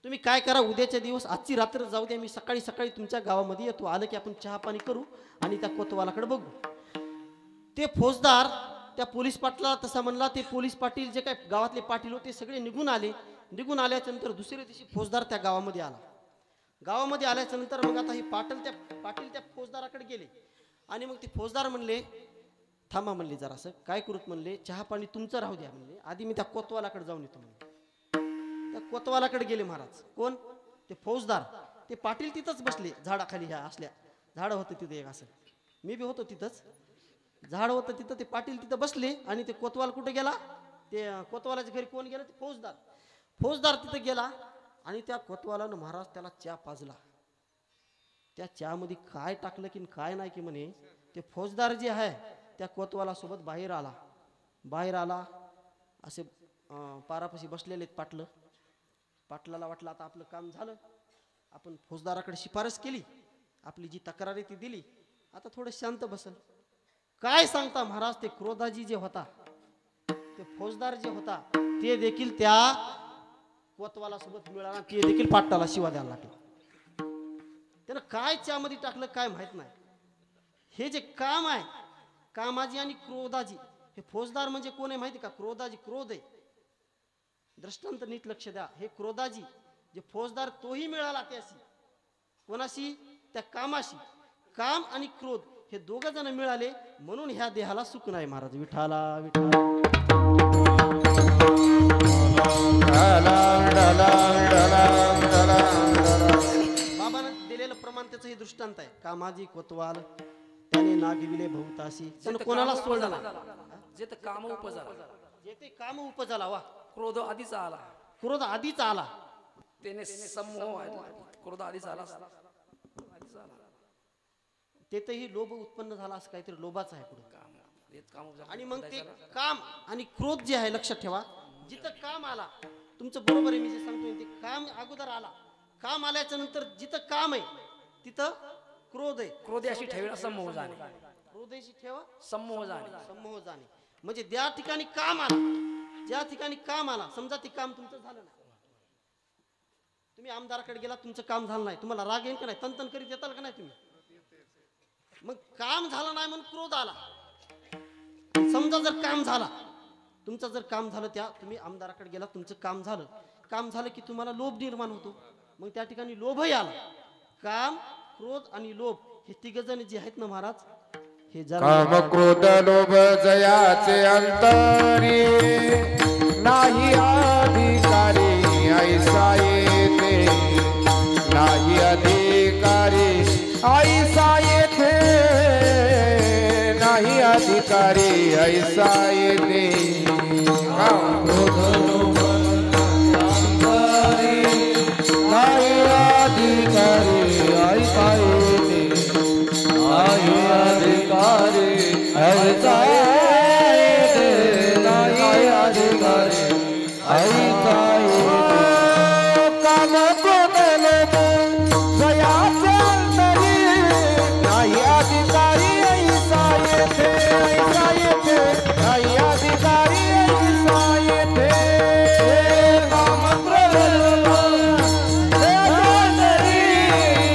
तुम्ही काय करा, उद्याच्या दिवस आजची रात्र जाऊ द्या, मी सकाळी सकाळी तुमच्या गावामध्ये येतो, आलं की आपण चहा पाणी करू आणि त्या कोतवालाकडे बघू. ते फौजदार त्या पोलीस पाटला तसा म्हणला. ते पोलीस पाटील जे काय गावातले पाटील होते सगळे निघून आले. निघून आल्याच्या नंतर दुसऱ्या दिवशी फौजदार त्या गावामध्ये आला. गावामध्ये आल्याच्या नंतर मग आता हे पाटील त्या फौजदाराकडे गेले आणि मग ते फौजदार म्हणले थांबा म्हणले जरासं, काय करूत म्हणले, चहा पाणी तुमचं राहू द्या म्हणले, आधी मी त्या कोतवालाकडे जाऊन येतो म्हणले. त्या कोतवालाकडे गेले महाराज. कोण? ते फौजदार. ते पाटील तिथंच बसले झाडाखाली. ह्या असल्या झाडं होतं तिथे एक असं, मी बी होतो तिथंच, झाड होतं तिथं. ते पाटील तिथं बसले आणि ते कोतवाल कुठे गेला, ते कोतवालाच्या घरी कोण गेलं, ते फौजदार तिथं गेला आणि त्या कोतवालानं महाराज त्याला चहा पाजला. त्या चहामध्ये काय टाकलं की काय नाही की म्हणे, ते फौजदार जे आहे त्या कोतवाला सोबत बाहेर आला असे पारापाशी बसलेले पाटलाला वाटलं आता आपलं काम झालं, आपण फौजदाराकडे शिफारस केली, आपली जी तक्रार आहे ती दिली, आता थोडं शांत बसल. काय सांगता महाराज, ते क्रोधाजी जे होता, ते फौजदार जे होता, ते देखील त्या कोतवाला सोबत मिळाला, ते देखील पाटलाला शिवा द्यायला लागला. त्यानं काय चहामध्ये टाकलं काय माहित नाही. हे जे काम आहे, कामाजी आणि क्रोधाजी, हे फौजदार म्हणजे कोण आहे माहिती का? क्रोधाजी, क्रोध आहे. दृष्टांत नीट लक्ष द्या. हे क्रोधाजी जे फौजदार तोही मिळाला त्याशी, कोणाशी? त्या कामाशी. काम आणि क्रोध हे दोघ जण मिळाले म्हणून ह्या देहाला सुख नाही महाराज. विठाला विठाला. बाबानं दिलेलं प्रमाण त्याचं हे दृष्टांत आहे. कामाजी कोतवाल त्याने नागिविले बहुताशी, त्यानं कोणाला सोडला नाही. जे काम उपजाला, जे ते काम उपजाला. वा, क्रोध आधीच आला, क्रोध आधीच आला, त्याने समूह क्रोध आधीच आला, तेथेही लोभ उत्पन्न झाला, असं काहीतरी लोभाचं आहे पुढे. काम आणि मग ते काम आणि क्रोध जे आहे लक्षात ठेवा. जिथं काम आला, तुमचं बरोबर आहे मी जे सांगतोय, ते काम अगोदर आला. काम आल्याच्या नंतर जिथं काम आहे तिथं क्रोध आहे. क्रोधाशी ठेवला समूह जाणे, क्रोधाशी ठेवा समूह जाणे. म्हणजे त्या ठिकाणी काम आला, ज्या ठिकाणी काम आला, समजा ते काम तुमचं झालं नाही, तुम्ही आमदाराकडे गेला, तुमचं काम झालं नाही, तुम्हाला राग येईल का नाही? तनतन करीत येताल का नाही तुम्ही? मग काम झालं नाही म्हणून क्रोध आला. समजा जर काम झाला, तुमचं जर काम झालं, त्या तुम्ही आमदाराकडे गेला, तुमचं काम झालं की तुम्हाला लोभ निर्माण होतो, मग त्या ठिकाणी लोभही आला. काम, क्रोध आणि लोभ हे तिघजण जे आहेत ना महाराज, हे काम क्रोध लोभ जयाचे अंतरी, नाही अधिकारी ऐसा येते, नाही अधिकारी ऐसा येते, नाही अधिकारी ऐसा येते. काम क्रोध लोभ अंतरी, नाही अधिकारी ऐसा येते, नाही अधिकारी ऐसा येते, नाही अधिकारी ऐसा येते. काम क्रोध लोभ जयाचे अंतरी, नाही अधिकारी ऐसा येते, ऐसा येते, नाही अधिकारी ऐसा येते. काम क्रोध लोभ जयाचे अंतरी,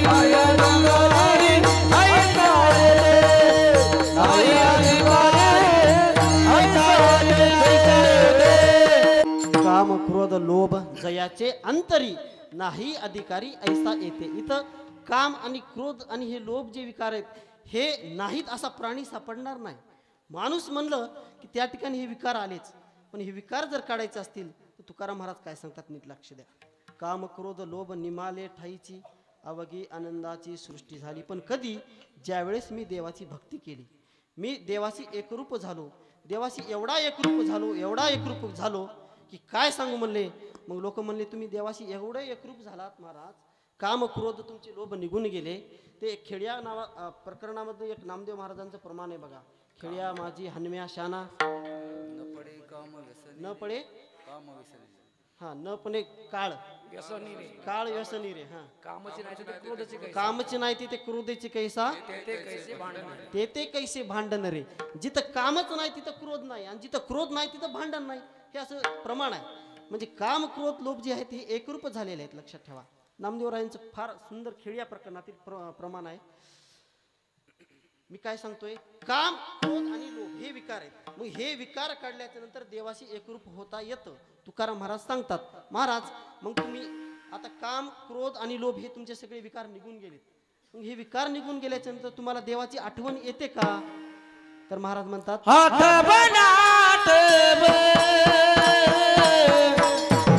नाही अधिकारी ऐसा येते, नाही अधिकारी ऐसा येते. काम, क्रोध, लोभ जयाचे अंतरी, नाही अधिकारी ऐसा येते. इथं काम आणि क्रोध आणि हे लोभ जे विकार आहेत, हे नाहीत असा प्राणी सापडणार नाही. माणूस म्हणलं की त्या ठिकाणी हे विकार आलेच, पण हे विकार जर काढायचे असतील तर तुकाराम महाराज काय सांगतात नीट लक्ष द्या. काम, क्रोध, लोभ निमाले ठाईची, अवघी आनंदाची सृष्टी झाली. पण कधी? ज्यावेळेस मी देवाची भक्ती केली, मी देवाशी एकरूप झालो, देवाशी एवढा एकरूप झालो की काय सांगू म्हणले. मग लोक म्हणले तुम्ही देवाशी एवढे एकरूप झालात महाराज, काम क्रोध तुमचे लोभ निघून गेले. ते खेड्या प्रकरणामध्ये एक नामदेव महाराजांचं प्रमाण आहे बघा. खेड्या माझी हनम्या शाना न पडे काम व्यसनी, न पडे काम व्यसनी. हा न पणे काळ व्यसनी रे, काळ व्यसनी रे. हा कामाची नाही तर क्रोधाची कैसे, कामची नाही ते क्रोधेची कैसा ते कैसे भांडण. ते कैसे भांडण रे. जिथं कामच नाही तिथं क्रोध नाही, आणि जिथं क्रोध नाही तिथं भांडण नाही. हे असं प्रमाण आहे. म्हणजे काम क्रोध लोभ जे आहेत हे एकरूप झालेले आहेत, लक्षात ठेवा. नामदेवरायांचं फार सुंदर खेड्या प्रकरणातील प्रमाण आहे. मी काय सांगतोय, काम क्रोध आणि लोभ हे विकार आहेत. मग हे विकार काढल्याच्या नंतर देवाशी एकरूप होता येतं. तुकाराम महाराज सांगतात, महाराज मग तुम्ही आता काम क्रोध आणि लोभ हे तुमचे सगळे विकार निघून गेलेत. मग हे विकार निघून गेल्याच्या नंतर तुम्हाला देवाची आठवण येते का? तर महाराज म्हणतात,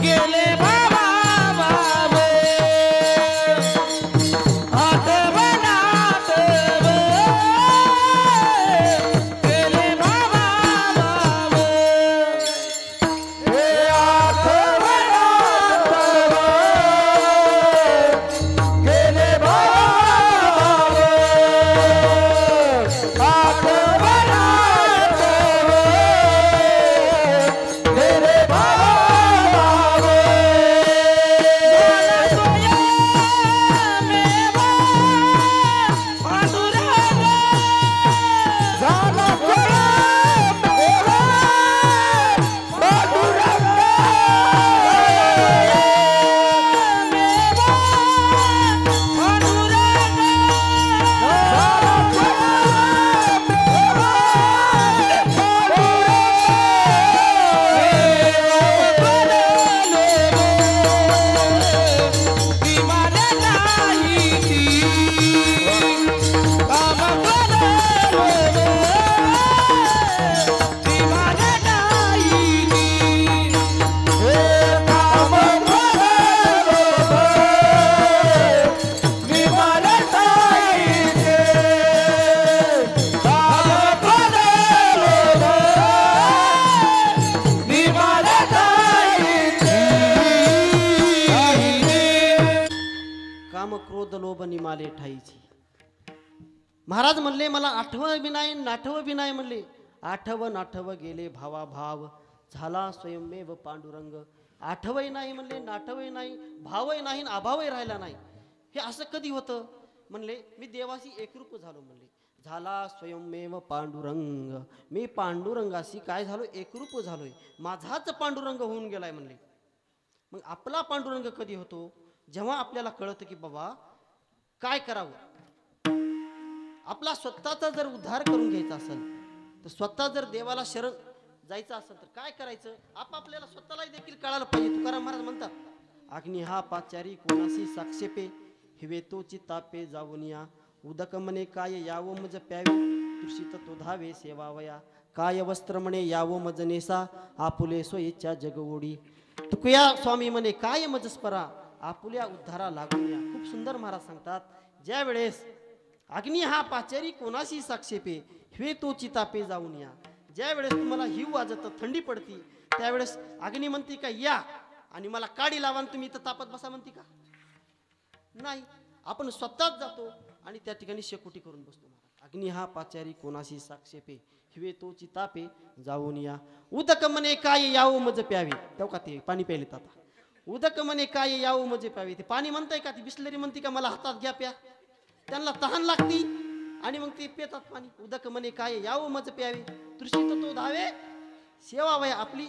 गेले बाबा बाबा, आठवणात गेले बाबा बाबा, हे आठवणात गेले बाबा बाबा, आठवणात गेले बाबा काम क्रोध लोभ निमाले ठाईची. महाराज म्हणले मला आठव बी नाही नाठव बी नाही म्हणले. आठव नाठव गेले भावा भाव, झाला स्वयंमेव पांडुरंग. आठवही नाही म्हणले, नाठवही नाही, भावही नाही, अभावही राहिला नाही. हे असं कधी होतं म्हणले, मी देवाशी एकरूप झालो म्हणले. झाला स्वयंमेव पांडुरंग, मी पांडुरंगाशी काय झालो, एकरूप झालोय. माझाच पांडुरंग होऊन गेलाय म्हणले. मग आपला पांडुरंग कधी होतो? जेव्हा आपल्याला कळतं की बाबा काय करावं. आपला स्वतःचा जर उद्धार करून घ्यायचा असेल तर, स्वतः जर देवाला शरण जायचं असेल तर काय करायचं, आपल्याला स्वतःलाही देखील कळायला पाहिजे. तुकाराम महाराज म्हणतात, अग्नी हा पाचारी कोणाशी साक्षेपे, हिवे तोची तापे जाऊन या. उदक म्हणे काय यावं मज प्यावे, तुषित तो धावे सेवावया. काय वस्त्र म्हणे यावं मज नेसा, आपुले सोयीच्या जगओडी. तुकया स्वामी म्हणे काय मज स्परा, आपुल्या उद्धारा लागून या. खूप सुंदर महाराज सांगतात, ज्या वेळेस अग्नी हा पाचारी कोणाशी साक्षेपे, हिवे तो चितापे जाऊन या. ज्या वेळेस तुम्हाला हिव वाजत थंडी पडती, त्यावेळेस अग्नी म्हणते का या आणि मला काडी लावा आणि तुम्ही इथं तापत बसा म्हणते का? नाही, आपण स्वतःच जातो आणि त्या ठिकाणी शेकोटी करून बसतो. अग्नी हा पाचारी कोणाशी साक्षेपे, हिवे तो चितापे जाऊन या. उदक म्हणे काय यावं मज प्यावे. तेव्हा का ते पाणी प्यायलेत आता. उदक म्हणे काय यावं मजे प्यावे. ते पाणी म्हणताय का, ती बिस्लरी म्हणते का मला हातात घ्या प्या. त्यांना तहान लागती आणि मग ते पितात पाणी. उदक म्हणे काय यावं मज प्यावे, तृषित तो धावे सेवावया. आपली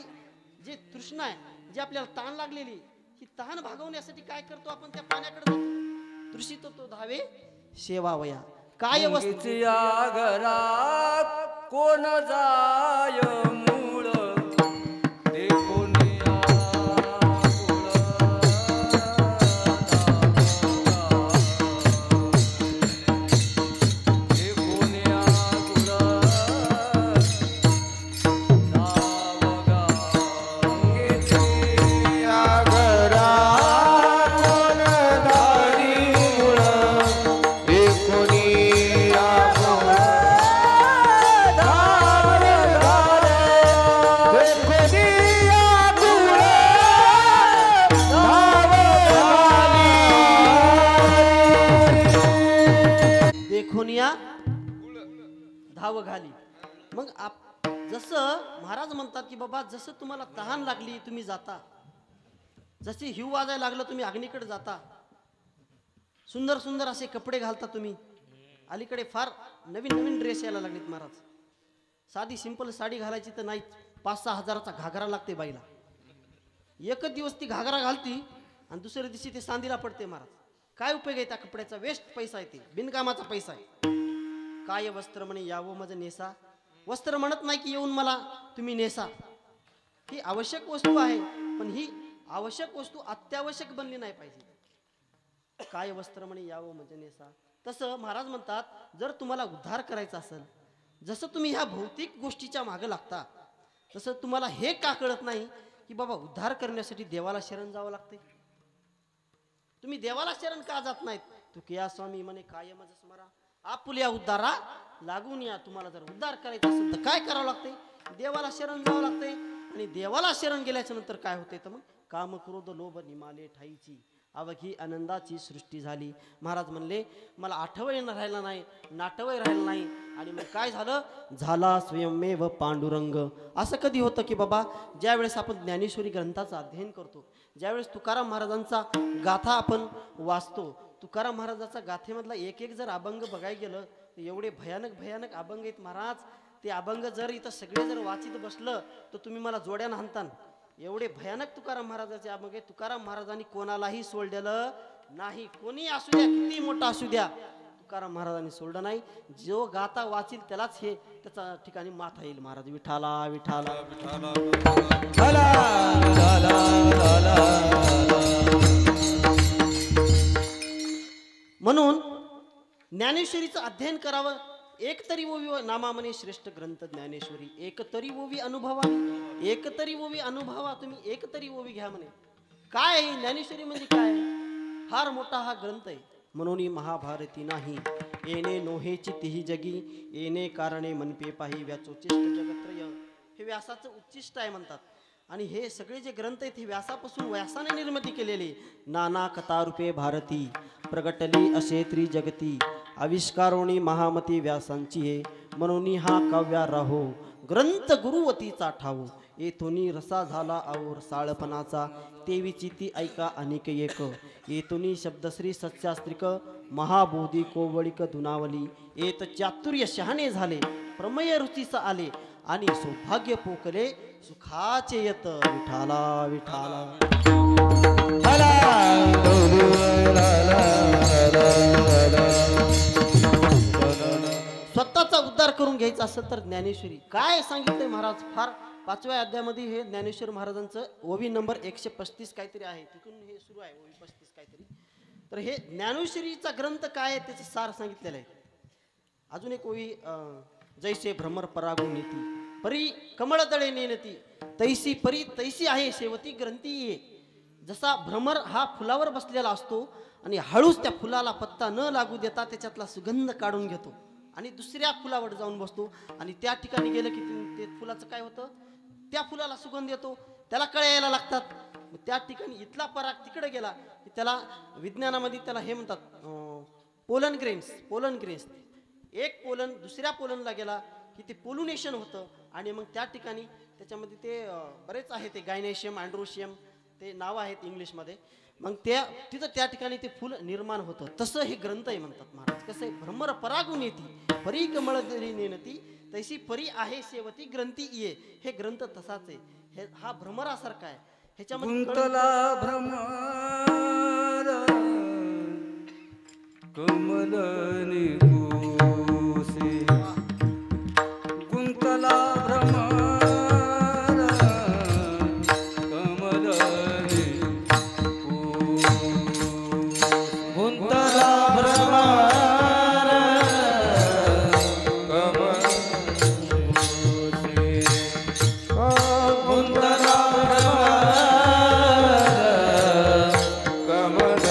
जे तृष्णा आहे, जी आपल्याला तहान लागलेली, ही तहान भागवण्यासाठी काय करतो आपण, त्या पाण्याकडे जातो. तृषित तो धावे सेवावया. काय मुंगीच्या घरात कोण जाय मूळ, ते कोणी घरा कोण धारी मूळ, देखोनिया धाव घाली. मग जसं महाराज म्हणतात की बाबा जसं तुम्हाला तहान लागली तुम्ही जाता, जसे हिव वाजायला लागलं तुम्ही अग्नीकडे जाता, सुंदर सुंदर असे कपडे घालता तुम्ही. अलीकडे फार नवीन नवीन ड्रेस यायला लागलेत महाराज. साधी सिंपल साडी घालायची तर नाही, 5-6 हजाराचा घागरा लागते बाईला. एकच दिवस ती घागरा घालती आणि दुसऱ्या दिवशी ते सांदीला पडते महाराज. काय उपयोग आहे त्या कपड्याचा? वेस्ट पैसा आहे, ते बिनकामाचा पैसा आहे. काय वस्त्र म्हणे यावं मज नेसा. वस्त्र म्हणत नाही की येऊन मला तुम्ही नेसा. ही आवश्यक वस्तू आहे, पण ही आवश्यक वस्तू अत्यावश्यक बनली नाही पाहिजे. काय वस्त्र म्हणे यावं म्हणजे नेसा. तसं महाराज म्हणतात जर तुम्हाला उद्धार करायचा असेल, जसं तुम्ही ह्या भौतिक गोष्टीच्या मागं लागता, तसं तुम्हाला हे का कळत नाही की बाबा उद्धार करण्यासाठी देवाला शरण जावं लागते. तुम्ही देवाला शरण का जात नाहीत? तू किया स्वामी म्हणे काय मज स्मरा आपुल्या उद्धारा लागून या. तुम्हाला जर उद्धार करायचा असेल तर काय करावं लागते? देवाला शरण जावं लागते. आणि देवाला शरण गेल्याच्या नंतर काय होते तर मग काम क्रोध लोभ निमाले ठाईची अवघी आनंदाची सृष्टी झाली. महाराज म्हणले मला आठवण राहिला नाही, नाटवय राहिलं नाही. आणि मग काय झालं? झाला स्वयंमेव पांडुरंग. असं कधी होतं की बाबा ज्यावेळेस आपण ज्ञानेश्वरी ग्रंथाचं अध्ययन करतो, ज्यावेळेस तुकाराम महाराजांचा गाथा आपण वाचतो, तुकाराम महाराजाचा गाथेमधला एक एक जर अभंग बघायला गेलं तर एवढे भयानक भयानक अभंग आहेत महाराज. ते अभंग जर इथं सगळे जर वाचित बसलं तर तुम्ही मला जोड्यानं हाणतान. एवढे भयानक तुकाराम महाराजाचे अभंग आहे. तुकाराम महाराजांनी कोणालाही सोडलेलं नाही. कोणी असू द्या, किती मोठा असू द्या, तुकाराम महाराजांनी सोडलं नाही. जो गाता वाचील त्यालाच हे त्याचा ठिकाणी माथा येईल. महाराज विठाला विठाला म्हणून ज्ञानेश्वरीचं अध्ययन करावं. एक तरी ओवी नामा म्हणे श्रेष्ठ ग्रंथ ज्ञानेश्वरी. एक तरी ओवी अनुभवा, एक तरी ओवी अनुभवा. तुम्ही एक तरी ओवी घ्या म्हणे. काय ज्ञानेश्वरी म्हणजे काय? फार मोठा हा ग्रंथ आहे. म्हणून महाभारती नाही येणे नोहेची तिही जगी येणे कारणे मनपे पाही व्याचोचिष्ट जगत्रय. हे व्यासाचं उच्चिष्ट आहे म्हणतात. आणि हे सगळे जे ग्रंथ आहेत हे व्यासापासून व्यासाने निर्मिती केलेले. नाना कथारूपे भारती प्रगटली असे त्रिजगती आविष्कारोणी महामती व्यासांची हे. म्हणून हा काव्या राहो ग्रंथ गुरुवतीचा ठावो. येथुनी रसा झाला और साळपणाचा तेवीची ती ऐका अनेक एक. येथुनी शब्दश्री सत्यास्त्रिक महाबोधी कोवळिक दुनावली. येत चातुर्य शहाणे झाले प्रमेय रुचीस आले आणि सौभाग्य पोकले सुखाचे येत. विठाला विठाला स्वतःचा उद्धार करून घ्यायचा असेल तर ज्ञानेश्वरी. काय सांगितलंय महाराज? फार 5व्या अध्यायामध्ये हे ज्ञानेश्वर महाराजांचं ओवी नंबर 135 काहीतरी आहे, तिथून हे सुरू आहे ओवी 35 काहीतरी. तर हे ज्ञानेश्वरीचा ग्रंथ काय आहे त्याचं सार सांगितलेलं आहे. अजून एक ओवी जैसे भ्रमर परागो नीती परी कमळ दळे नेनती तैसी परी तैसी आहे शेवती ग्रंथी ये. जसा भ्रमर हा फुलावर बसलेला असतो आणि हळूच त्या फुलाला पत्ता न लागू देता त्याच्यातला सुगंध काढून घेतो आणि दुसऱ्या फुलावर जाऊन बसतो आणि त्या ठिकाणी गेलं की ते फुलाचं काय होतं? त्या फुलाला सुगंध येतो, त्याला कळ्या यायला लागतात. त्या ठिकाणी इथला पराग तिकडे गेला की त्याला विज्ञानामध्ये त्याला हे म्हणतात पोलन ग्रेन्स. एक पोलन दुसऱ्या पोलनला गेला की ते पोलुनेशन होतं आणि मग त्या ठिकाणी त्याच्यामध्ये ते बरेच आहे ते गायनेशियम अँड्रोशियम ते नाव आहेत इंग्लिशमध्ये. मग तिथं त्या ठिकाणी ते फुल निर्माण होतं. तसं हे ग्रंथ आहे म्हणतात महाराज. कसं आहे? भ्रमर परागून येती परी कमळ दरी नेनती तैसी परी आहे शेवती ग्रंथी ये. हे ग्रंथ तसाच आहे. हे हा भ्रमरासारखा आहे. ह्याच्यामध्ये कमल निगुसे गुंतला भ्रमर कमल गुंतला भ्रमर कमल गुंतला भ्रमर कमल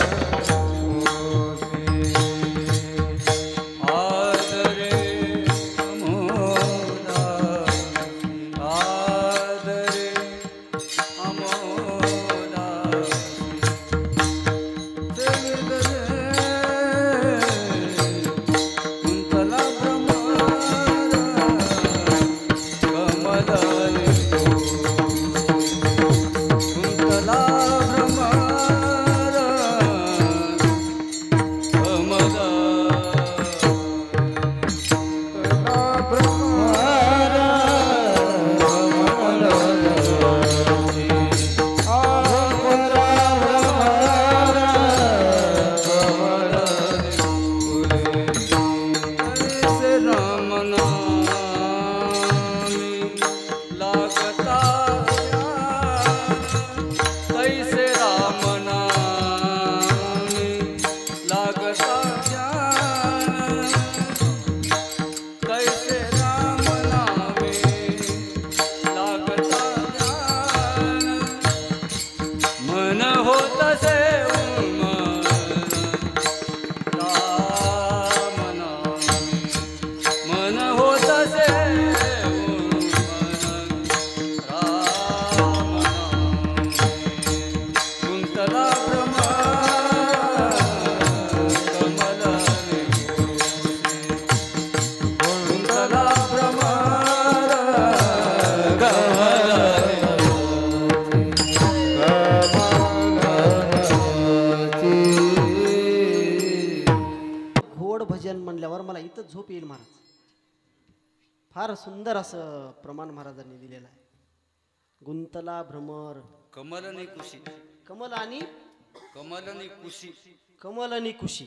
कैसे राम नामे लागता ध्यान मन होतसे उन्मन राम नामे मन होतसे घोड भजन म्हणल्यावर मला इथं झोप येईल महाराज. फार सुंदर असं प्रमाण महाराजांनी दिलेलं आहे. गुंतला भ्रमर कमलनी कुशी कमल आणि कमलनी कुशी कमल आणि कुशी,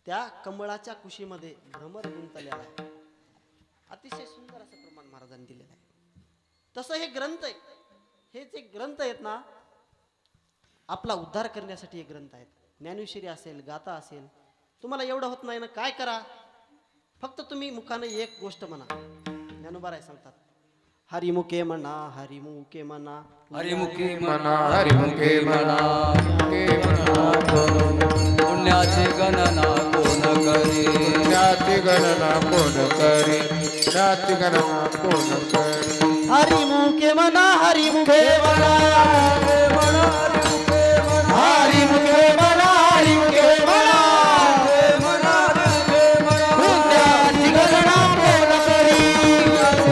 त्या कमळाच्या कुशीमध्ये भ्रमर गुंतलेला आहे. अतिशय सुंदर असं प्रमाण महाराजांनी दिलेलं आहे. तसं हे ग्रंथ आहे, हे जे ग्रंथ आहेत ना, आपला उद्धार करण्यासाठी हे ग्रंथ आहेत. ज्ञानेश्वरी असेल, गाथा असेल, तुम्हाला एवढं होत नाही ना, काय करा, फक्त तुम्ही मुखाने एक गोष्ट म्हणा. ज्ञानोबा राय सांगतात, हरिमुखे म्हणा, हरिमुखे म्हणा, हरिमुखी म्हणा हरिमुखे म्हणा पुण्याची गणना कोण करी ज्ञाती गणना कोण करी ज्ञाती गणना कोण करी हरिमुखे म्हणा, हरिमुखे म्हणा, हरिमुखे म्हणा, हरिमुखे म्हणा, पुण्याची गणना कोण करी,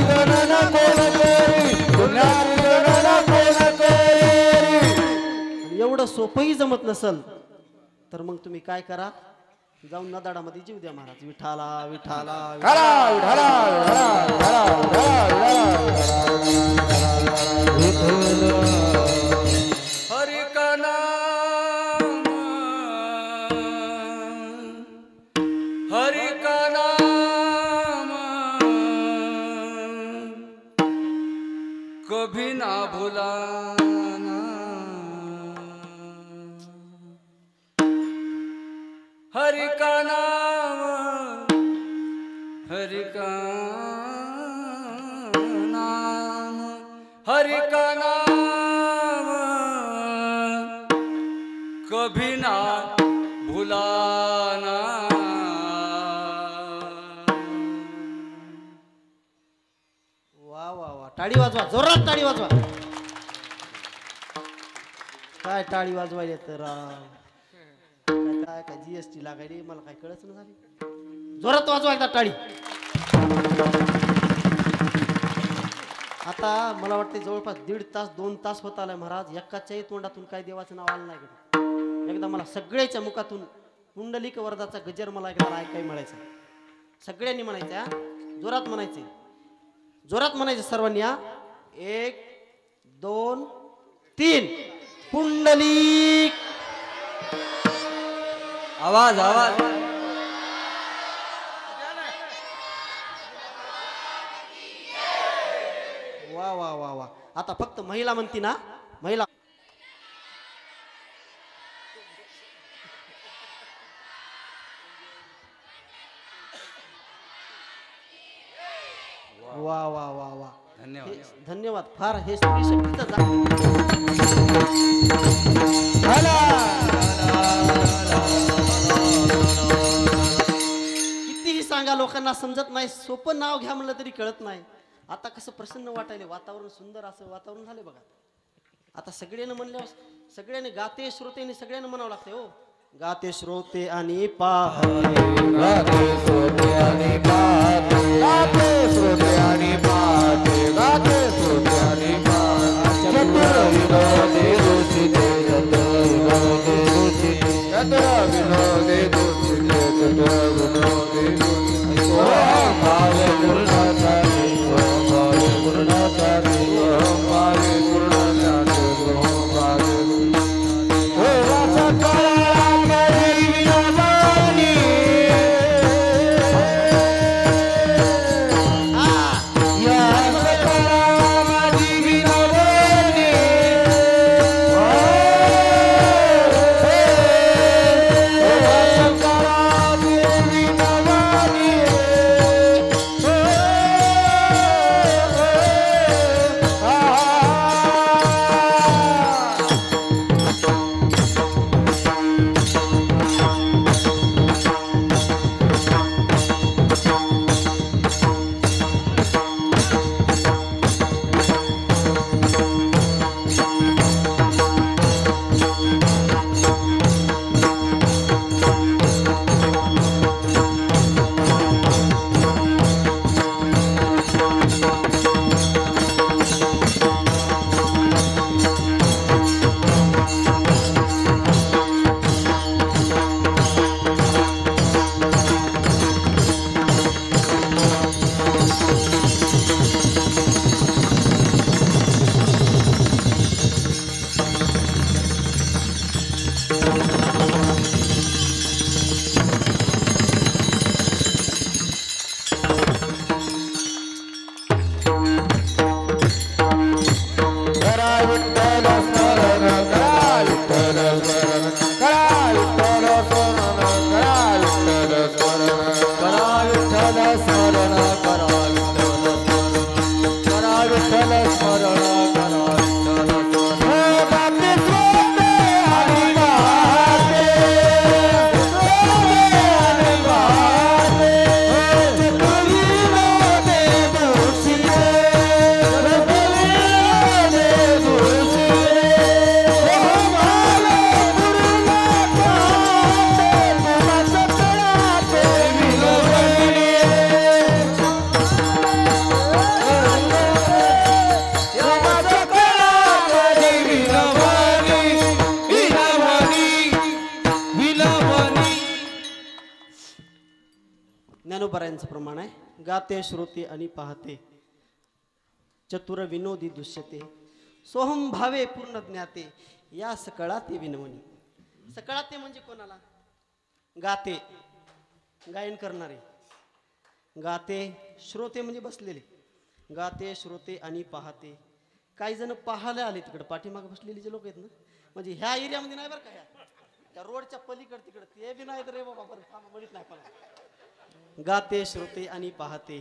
गणना कोण करी, पुण्याची गणना कोण करी. एवढं सोपंही जमत नसल तर मग तुम्ही काय करा, जाऊन नदाडामध्ये जीव द्या महाराज. विठाला विठाला हरि का नाम हरि का नाम कभी ना भुलाना हरि का नाम हरि का नाम हरि का नाम कभी ना भुलाना. वा वा वा, टाळी वाजवा, जोरात टाळी वाजवा. काय टाळी वाजवायला तर काय काय जीएसटी लागायली, मला काय कळच ना झाली. जोरात वाजवा एकदा टाळी. आता मला वाटते जवळपास 1.5 तास 2 तास होत आलाय महाराज, एकाच्याही तोंडातून काय देवाचं नाव आलं नाही. एकदा मला सगळ्याच्या मुखातून कुंडलिक वरदाचा गजर मला एकदा ऐकाय मिळायचा. सगळ्यांनी म्हणायचं, जोरात म्हणायचे, जोरात म्हणायचे सर्वांनी. 1 2 3 कुंडलिक. आवाज आवाज वा वा वा वा. आता फक्त महिला म्हणती ना, महिला. वा वा वा वा, धन्यवाद. धन्यवाद. फार हे स्त्री शक्तीचं कितीही सांगा, लोकांना समजत नाही. सोपं नाव घ्या म्हणलं तरी कळत नाही. आता कसं प्रसन्न वाटायले, वातावरण सुंदर असं वातावरण झाले बघा. आता सगळ्यांना म्हणल्यावर सगळ्यांनी गाते श्रोतेने सगळ्यांना म्हणावं लागते. हो, गाते श्रोते आणि पाहते, गाते श्रोते आणि पाहते, गाते श्रोते आणि पाहते, गाते श्रोते आणि पाहते. चतुर विनोदी दोषिते, चतुर विनोदी दोषिते, चतुर विनोदी दोषिते, चतुर विनोदी दोषिते. ओम भावे पूर्णचारी, ओम भावे पूर्णचारी, ओम भावे पूर्णचारी, ओम भावे पूर्णचारी. ज्ञानोबरायांचं प्रमाण आहे. गाते श्रोते आणि पाहते, चतुर विनोदी दुष्यते, सोहम भावे पूर्ण ज्ञाते, या सकळा ते विनवणी. सकळा ते म्हणजे कोणाला? गाते गायन करणारे, गाते श्रोते म्हणजे बसलेले, गाते श्रोते आणि पाहते. काही जण पाहायला आले तिकडे, पाठीमागे बसलेले जे लोक आहेत ना, म्हणजे ह्या एरियामध्ये नाही बरं का, ह्या त्या रोडच्या पलीकडे तिकडे ते बी नाही रे बाबा, म्हणत नाही पण. गाते श्रोते आणि पाहते,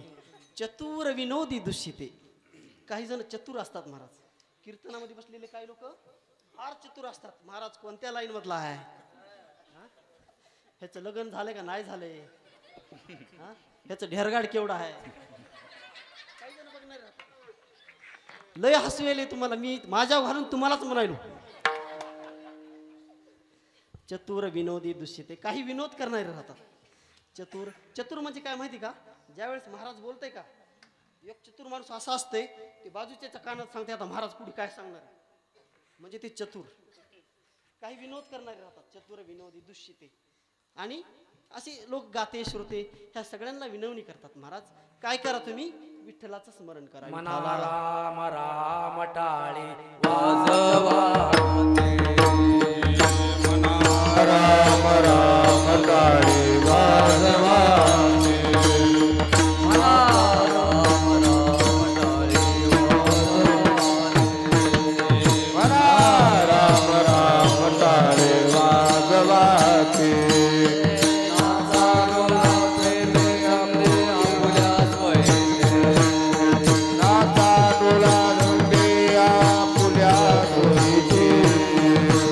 चतुर विनोदी दुष्यते. काही जण चतुर असतात महाराज. कीर्तनामध्ये बसलेले काही लोक फार चतुर असतात. महाराज कोणत्या लाईन मधला आहे, ह्याचं लग्न झालंय का नाही झालंय, ह्याचं ढेरगाड केवढा आहे, काही जण बघणार राहतात. लय हसू येईल तुम्हाला, मी माझ्या घालून तुम्हालाच म्हणायलो. चतुर विनोदी दुष्यते, काही विनोद करणारे राहतात. चतुर, चतुर म्हणजे काय माहिती का? ज्यावेळेस महाराज बोलतय का, एक चतुर माणूस असा असते की बाजूच्या कानात सांगते आता महाराज पुढे काय सांगणार, म्हणजे ते चतुर. काही विनोद करणारे राहतात, चतुर विनोदी दुष्यते. आणि असे लोक गाते श्रोते ह्या सगळ्यांना विनवणी करतात. महाराज काय करा, तुम्ही विठ्ठलाचं स्मरण करा. मना राम राम टाळे वाजवाते, राम राम टाळे वाजवाते, राम राम टाळे वाजवाते. नाचा डोला रंगे आपुल्या सोयीचे, नाचा डोला प्रेमे आपुल्या सोयीचे.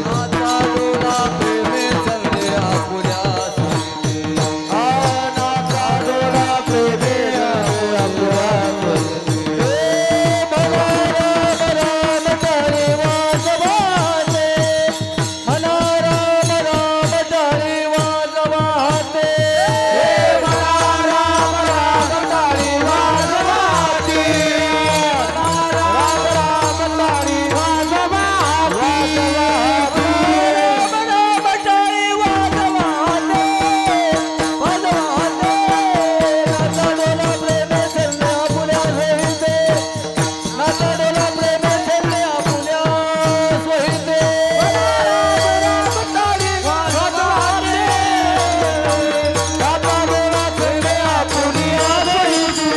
म्हणा राम राम टाळे वाजवाते, म्हणा राम राम टाळे वाजवाते, म्हणा राम राम टाळे वाजवाते, राम राम टाळे वाजवाते, राम राम टाळे वाजवाते, वाजवाते. नाचा डोला प्रेमे चलणे आपुल्या सोयीचे, नाचा डोला प्रेमे चलणे आपुल्या सोयीचे, राम राम टाळे वाजवाते, नाचा डोला प्रेमे आपुल्या सोयीचे,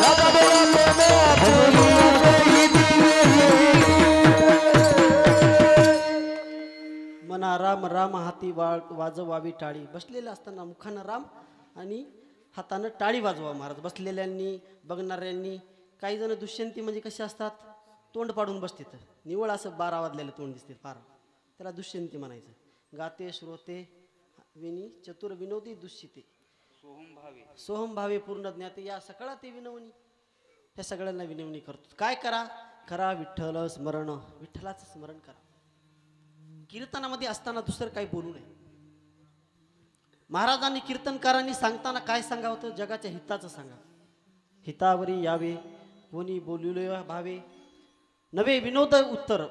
नाचा डोला प्रेमे आपुल्या सोयीचे. मना राम राम हाती वाजवावी टाळी. बसलेले असताना मुखानं राम आणि हातानं टाळी वाजवा. महाराज बसलेल्यांनी बघणाऱ्यांनी. काही जण दुष्यंती म्हणजे कसे असतात, तोंड पाडून बसतात, निवळ असं 12 वाजलेलं तोंड दिसते फार, त्याला दुष्यंती म्हणायचं. गाते श्रोते विनी, चतुर विनोदी दुष्यते, सोहम भावे पूर्ण ज्ञाते, या सकळा ते विनवणी. ह्या सगळ्यांना विनवणी करतो. काय करा, करा विठ्ठल स्मरण, विठ्ठलाचं स्मरण करा. कीर्तनामध्ये असताना दुसरं काही बोलू नये. महाराजांनी कीर्तनकारांनी सांगताना काय सांगावं होतं, जगाच्या हिताचं सांगा. हितावरी यावे कोणी बोलिले भावे, नवे विनोद उत्तर.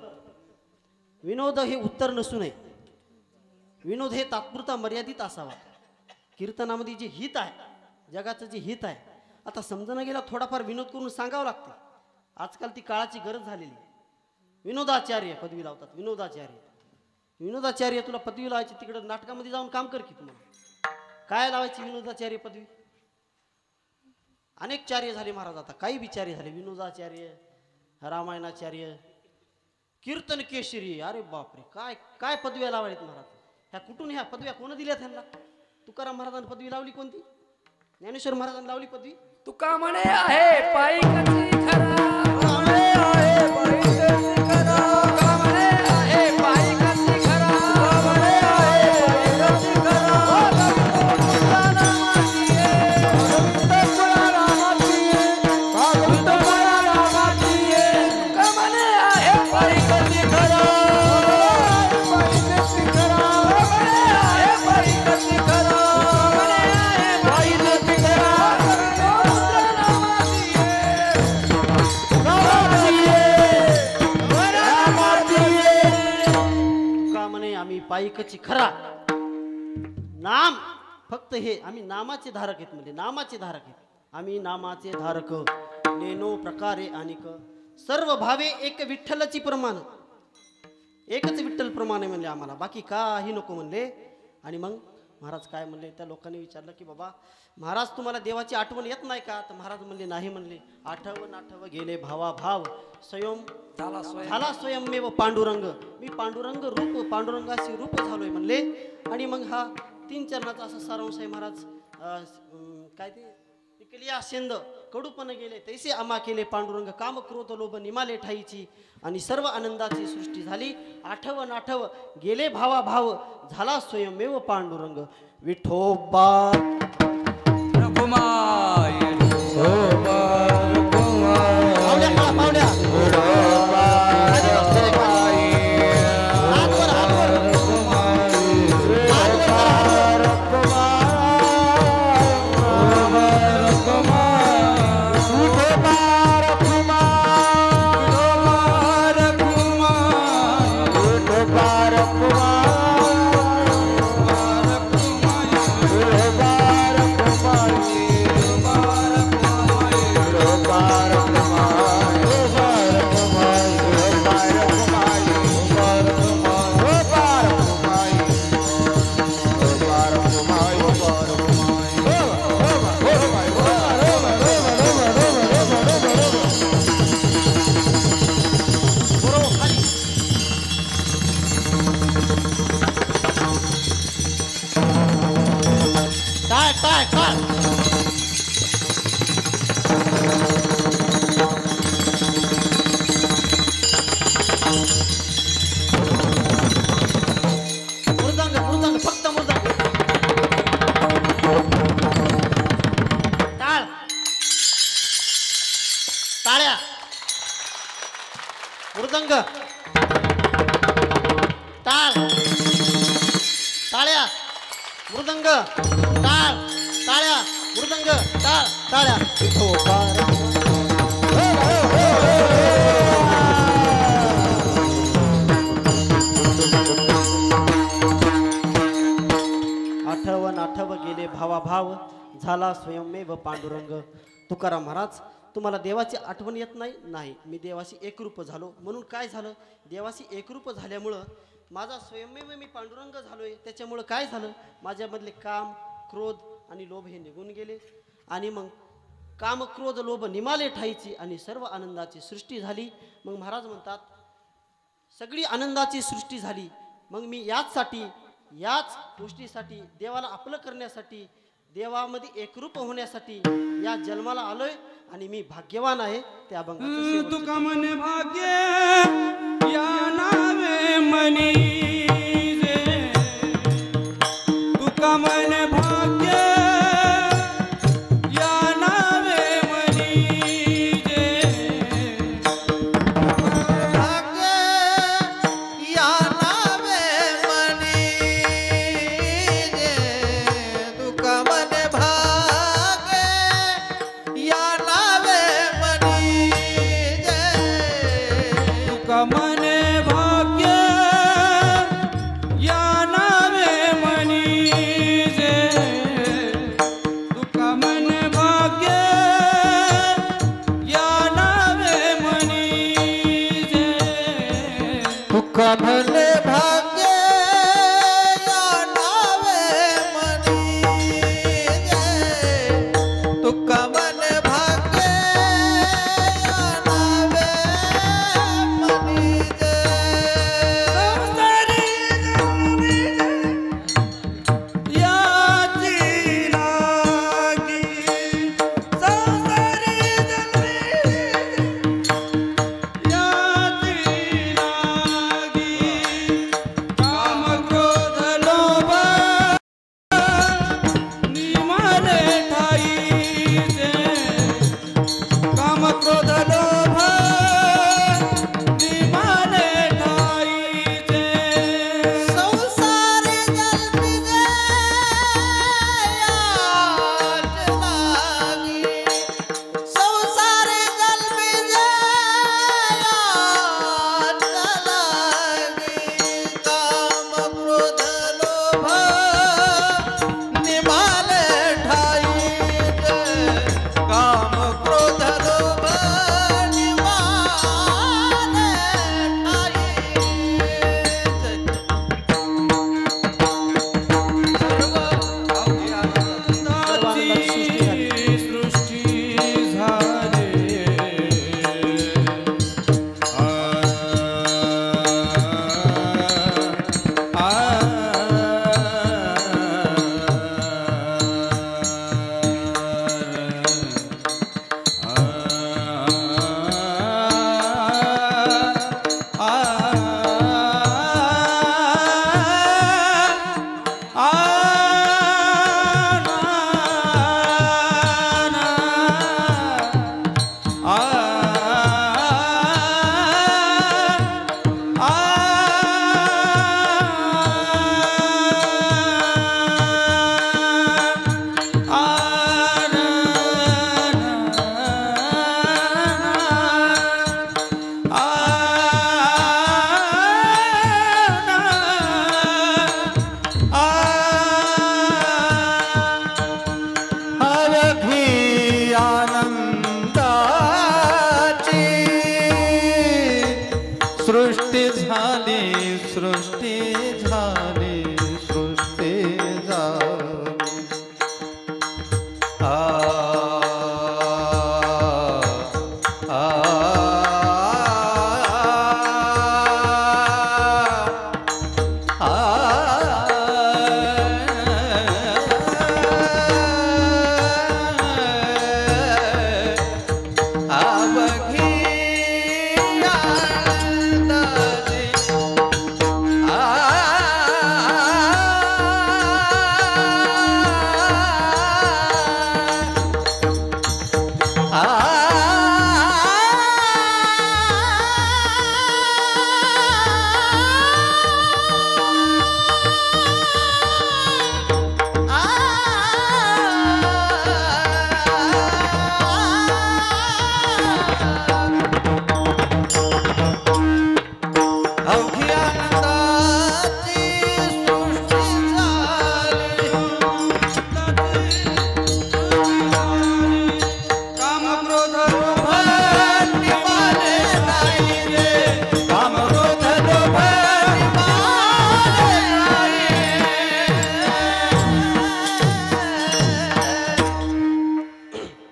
विनोद हे उत्तर नसू नये, विनोद हे तात्पुरता मर्यादित असावा. कीर्तनामध्ये जे हित आहे, जगाचं जे हित आहे, आता समजणं गेला थोडाफार विनोद करून सांगावं लागते. आजकाल ती काळाची गरज झालेली. विनोदाचार्य पदवी लावतात, विनोदाचार्य. विनोदाचार्य तुला पदवी लावायची, तिकडे नाटकामध्ये जाऊन काम कर की. तुम्हाला काय लावायची विनोदाचार्य पदवी? अनेक चार्य झाले महाराज, आता काही विचार्य झाले. विनोदाचार्य, रामायणाचार्य, कीर्तन केशरी. अरे बापरे, काय काय पदव्या लावायत महाराज. ह्या कुठून ह्या पदव्या कोण दिल्या त्यांना? तुकाराम महाराजांनी पदवी लावली कोणती? ज्ञानेश्वर महाराजांनी लावली पदवी. तुका म्हणे आहे पायी कशी खरा, म्हणे आहे पायी कशी खरा, तुका म्हणे आहे पायी कशी खरा, म्हणे आहे पायी कशी खरा. तुका नामाची आहे, तुका नामाची आहे, तुका नामाची आहे. तुका म्हणे आहे पायी कशी खरा, पायी कशी खरा, म्हणे आहे पायी कशी खरा, म्हणे आहे पायी कशी खरा. पायिकची खरा नाम फक्त हे आम्ही नामाचे धारक आहेत, म्हणजे नामाचे धारक आहेत. आम्ही नामाचे धारक नेनो प्रकारे अनिक सर्व भावे एक विठ्ठलाची प्रमाण, एकच विठ्ठल प्रमाणे म्हणले आम्हाला, बाकी काही नको म्हणले. आणि मग महाराज काय म्हणले, त्या लोकांनी विचारलं की बाबा महाराज तुम्हाला देवाची आठवण येत नाही का? तर महाराज म्हणले नाही म्हणले. आठव नाठव गेले भावा भाव स्वयं झाला स्वयंमेव पांडुरंग. मी पांडुरंग रूप पांडुरंगाशी रूप झालोय म्हणले. आणि मग हा 3 चरणाचा असा सारांश आहे महाराज. काय ते केली सेंद कडूपण गेले तैसे आमा केले पांडुरंग काम क्रोध लोभ निमाले ठाईची आणि सर्व आनंदाची सृष्टी झाली. आठव नाठव गेले भावा भाव झाला स्वयंमेव पांडुरंग. विठोबा रघुमाय पावड्या काळा, पावड्या काय काय मृदंग मृदंग फक्त मृदंग टाळ टाळ्या मृदंग टाळ टाळ्या मृदंग टाळ टाळ्या मृदंग टाळ टाळ्या. आठव नाठव गेले भावा भाव झाला स्वयंमेव पांडुरंग. तुकाराम महाराज तुम्हाला देवाची आठवण येत नाही? नाही, मी देवाशी एकरूप झालो. म्हणून काय झालं, देवाशी एकरूप झाल्यामुळं माझा स्वयंमेव मी पांडुरंग झालोय. त्याच्यामुळं काय झालं, माझ्यामधले काम क्रोध आणि लोभ हे निघून गेले. आणि मग काम क्रोध लोभ निमाले ठाईची आणि सर्व आनंदाची सृष्टी झाली. मग महाराज म्हणतात सगळी आनंदाची सृष्टी झाली. मग मी याच गोष्टीसाठी देवाला आपलं करण्यासाठी देवामध्ये एकरूप होण्यासाठी या जन्माला आलोय. आणि मी भाग्यवान आहे. त्या अभंगाचं तुका मन भाग्य या नावे मनी तुका मन भाग्य या नावे मनी भाग्य या नावे मनी तुका मन भाग्य या नावे मनी तुका मन भाग्य या नावे मनी तुका मन भाग्य या नावे मनी तुका मन भाग्य या नावे मनी तुका मन भाग्य या नावे मनी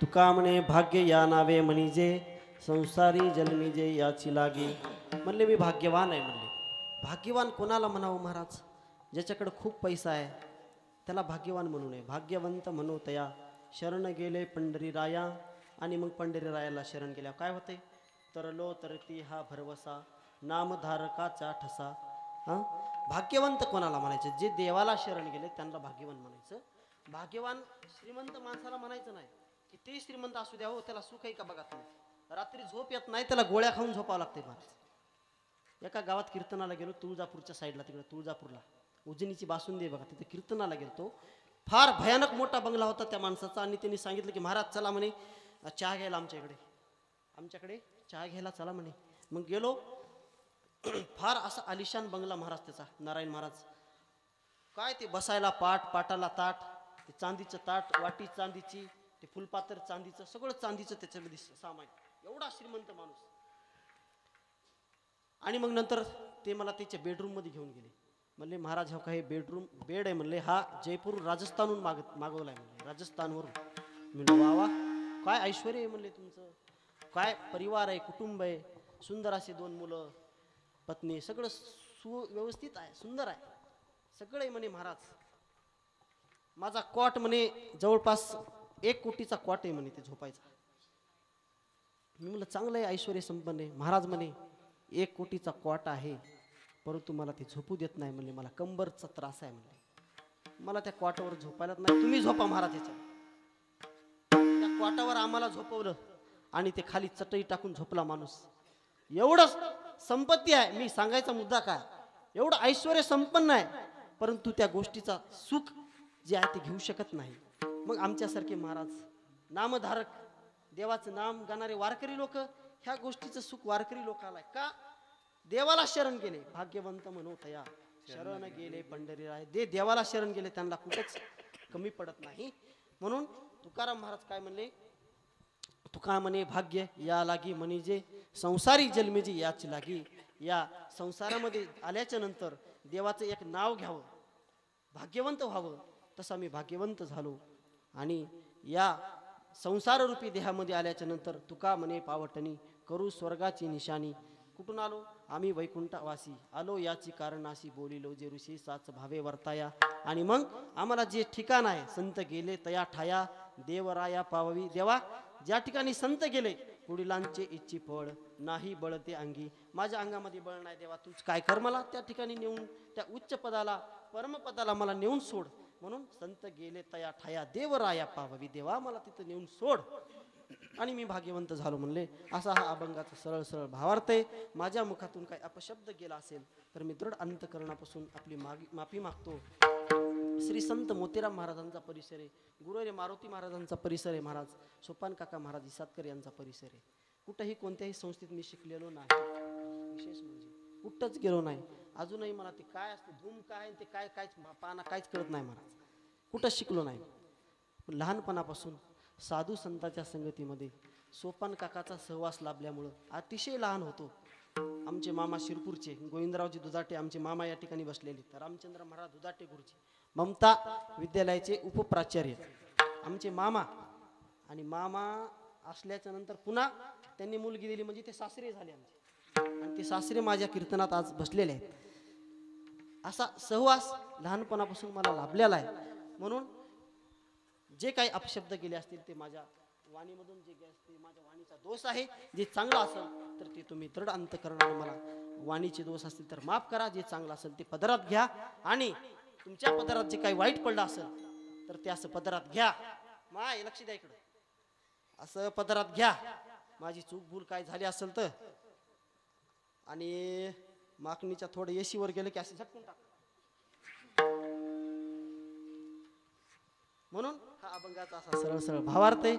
तुका म्हणे भाग्य या नावे म्हणजे संसारी जन्मीजे याची लागे. म्हणले मी भाग्यवान आहे म्हणले. भाग्यवान कोणाला म्हणावं महाराज? ज्याच्याकडे खूप पैसा आहे त्याला भाग्यवान म्हणू नये. भाग्यवंत म्हणू तया शरण गेले पंढरी राया. आणि मग पंढरी रायाला शरण गेल्यावर काय होते? तरलो तरती हा भरवसा नामधारकाचा ठसा. हां, भाग्यवंत कोणाला म्हणायचं? जे देवाला शरण गेले त्यांना भाग्यवान म्हणायचं. भाग्यवान श्रीमंत माणसाला म्हणायचं नाही. कितीही श्रीमंत असू द्या हो, त्याला सुख आहे का बघा तुम्ही. रात्री झोप येत नाही, त्याला गोळ्या खाऊन झोपावं लागते महाराज. एका गावात कीर्तनाला गेलो, तुळजापूरच्या साईडला, तिकडे तुळजापूरला उजनीची बासुंदी बघा, तिथे कीर्तनाला गेलो. फार भयानक मोठा बंगला होता त्या माणसाचा. आणि त्यांनी सांगितलं की महाराज चला म्हणे चहा घ्यायला आमच्याकडे चहा घ्यायला चला म्हणे. मग गेलो. फार असा आलिशान बंगला महाराज त्याचा, नारायण महाराज. काय ते बसायला पाटाला ताट, ते चांदीचं ताट, वाटी चांदीची, ते फुलपात्र चांदीचं, सगळं चांदीचं त्याच्यामध्ये सामान. एवढा श्रीमंत माणूस. आणि मग नंतर ते मला त्याच्या बेडरूम मध्ये घेऊन गेले. म्हणले महाराज हा काही बेड आहे म्हणले, हा जयपूर राजस्थानहून मागवलाय म्हणले, राजस्थानवरून. म्हणलं वा वा, काय ऐश्वर आहे म्हणले तुमचं, काय परिवार आहे, कुटुंब आहे, सुंदर असे 2 मुलं, पत्नी, सगळं सुव्यवस्थित आहे, सुंदर आहे, सगळं आहे म्हणे महाराज. माझा कॉट म्हणे जवळपास 1 कोटीचा कॉट आहे म्हणे, ते झोपायचा. मी म्हणलं चांगलं आहे, ऐश्वर्य संपन्न आहे. महाराज म्हणे 1 कोटीचा कॉट आहे, परंतु मला ते झोपू देत नाही म्हणले, मला कंबरचा त्रास आहे म्हणले, मला त्या कॉटावर झोपायलाच नाही, तुम्ही झोपा महाराज याच्या. त्या कॉटावर आम्हाला झोपवलं आणि ते खाली चटई टाकून झोपला माणूस. एवढं संपत्ती आहे. मी सांगायचा मुद्दा काय, एवढं ऐश्वर्य संपन्न आहे, परंतु त्या गोष्टीचा सुख जे आहे ते घेऊ शकत नाही. मग आमच्यासारखे महाराज, नामधारक, देवाचं नाम गाणारे वारकरी लोक, ह्या गोष्टीचं सुख वारकरी लोकाला का? देवाला शरण गेले. भाग्यवंत म्हणू तया शरण गेले पंढरी राय. देवाला शरण गेले त्यांना कुठंच कमी पडत नाही. म्हणून तुकाराम महाराज काय म्हणले? तुका म्हणे भाग्य या लागी म्हणजे संसारी जन्मेजी याची लागी. या संसारामध्ये आल्याच्या नंतर देवाचं एक नाव घ्यावं, भाग्यवंत व्हावं. तसा मी भाग्यवंत झालो. आणि या संसाररूपी देहामध्ये आल्याच्या नंतर तुका म्हणे पावटणी करू स्वर्गाची निशाणी. कुठून आलो? आम्ही वैकुंठवासी आलो, याची कारणाशी बोलिलो जे ऋषी साच भावे वर्ताया. आणि मग आम्हाला जे ठिकाण आहे, संत गेले तया ठाया देवराया पाववी. देवा, ज्या ठिकाणी संत गेले, पुढीलांचे इच्छी फळ नाही बळते अंगी. माझ्या अंगामध्ये बळ नाही देवा, तूच काय कर, मला त्या ठिकाणी नेऊन, त्या उच्च पदाला, परमपदाला मला नेऊन सोड. म्हणून संत गेले तया ठाया देवराया पाववी. देवा, मला तिथं नेऊन सोड आणि मी भाग्यवंत झालो म्हणले. असा हा अभंगाचा सरळ सरळ भावार्थ आहे. माझ्या मुखातून काही अपशब्द गेला असेल तर मी दृढ अंतकरणापासून आपली माफी मागतो. श्री संत मोतीराम महाराजांचा परिसर आहे, गुरुरे मारुती महाराजांचा परिसर आहे, महाराज सोपान काका महाराज इसातकर यांचा परिसर आहे. कुठंही कोणत्याही संस्थेत मी शिकलेलो नाही, विशेष म्हणजे कुठंच गेलो नाही. अजूनही मला ते काय असते, धूम काय, ते काय कायच पाना काहीच कळत नाही महाराज, कुठंच शिकलो नाही. लहानपणापासून साधू संतांच्या संगतीमध्ये सोपान काकाचा सहवास लाभल्यामुळं अतिशय लहान होतो. आमचे मामा शिरपूरचे गोविंदरावजी दुधाटे आमचे मामा या ठिकाणी बसलेले. तर रामचंद्र महाराज दुधाटे गुरुजी ममता विद्यालयाचे उपप्राचार्य आमचे मामा. आणि मामा असल्याच्या नंतर पुन्हा त्यांनी मुलगी दिली, म्हणजे ते सासरे झाले आमचे. आणि ते सासरे माझ्या कीर्तनात आज बसलेले आहेत. असा सहवास लहानपणापासून मला लाभलेला आहे. म्हणून जे काही अपशब्द गेले असतील ते माझ्या वाणीमधून जे गेले असतील, माझ्या वाणीचा दोष आहे. जे चांगलं असेल तर ते तुम्ही दृढ अंतकरणाने मला, वाणीचे दोष असतील तर माफ करा, जे चांगलं असेल ते पदरात घ्या. आणि तुमच्या पदरात जे काही वाईट पडलं असेल तर ते असं पदरात घ्या. माय लक्ष द्या इकडं, असं पदरात घ्या. माझी चूक भूल काय झाली असेल तर. आणि माकणीच्या थोडं येशीवर गेलं की असे झटकून टाक. म्हणून हा अभंगाचा असा सरळ सरळ भावार्थ आहे.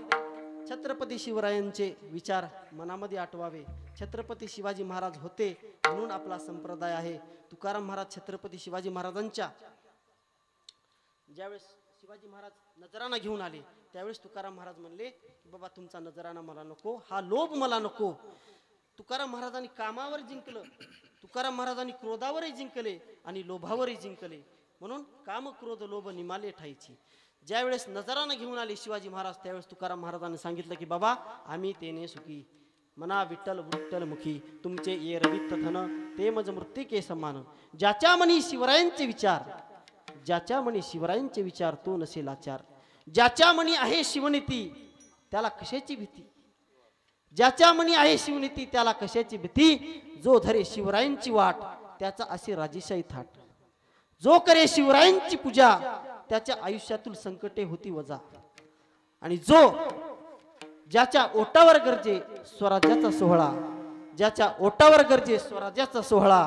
छत्रपती शिवरायांचे विचार मनामध्ये आठवावे. छत्रपती शिवाजी महाराज होते म्हणून आपला संप्रदाय आहे. तुकाराम महाराज छत्रपती शिवाजी महाराजांच्या ज्यावेळेस शिवाजी महाराज नजराणा घेऊन आले त्यावेळेस तुकाराम महाराज म्हणले की बाबा तुमचा नजराणा मला नको, हा लोभ मला नको. तुकाराम महाराजांनी कामावर जिंकलं, तुकाराम महाराजांनी क्रोधावरही जिंकले आणि लोभावरही जिंकले. म्हणून काम क्रोध लोभ निमाले ठायची. ज्यावेळेस नजरानं घेऊन आले शिवाजी महाराज त्यावेळेस तुकाराम महाराजांनी सांगितलं की बाबा आम्ही तेने सुखी मना विठ्ठल विठ्ठल मुखी तुमचे ये रवित्त धन ते मज मृत्तिके समान ज्याच्या मनी शिवरायांचे विचार ज्याच्या मनी शिवरायांचे विचार तो नसेल आचार ज्याच्या मनी आहे शिवनीती त्याला कशाची भीती ज्याच्या मनी आहे शिवनीती त्याला कशाची भीती जो धरे शिवरायांची वाट त्याचा असे राजेशाही थाट जो करे शिवरायांची पूजा त्याच्या आयुष्यातील संकटे होती वजा आणि जो ज्याच्या ओटावर गरजे स्वराज्याचा सोहळा ज्याच्या ओटावर गरजे स्वराज्याचा सोहळा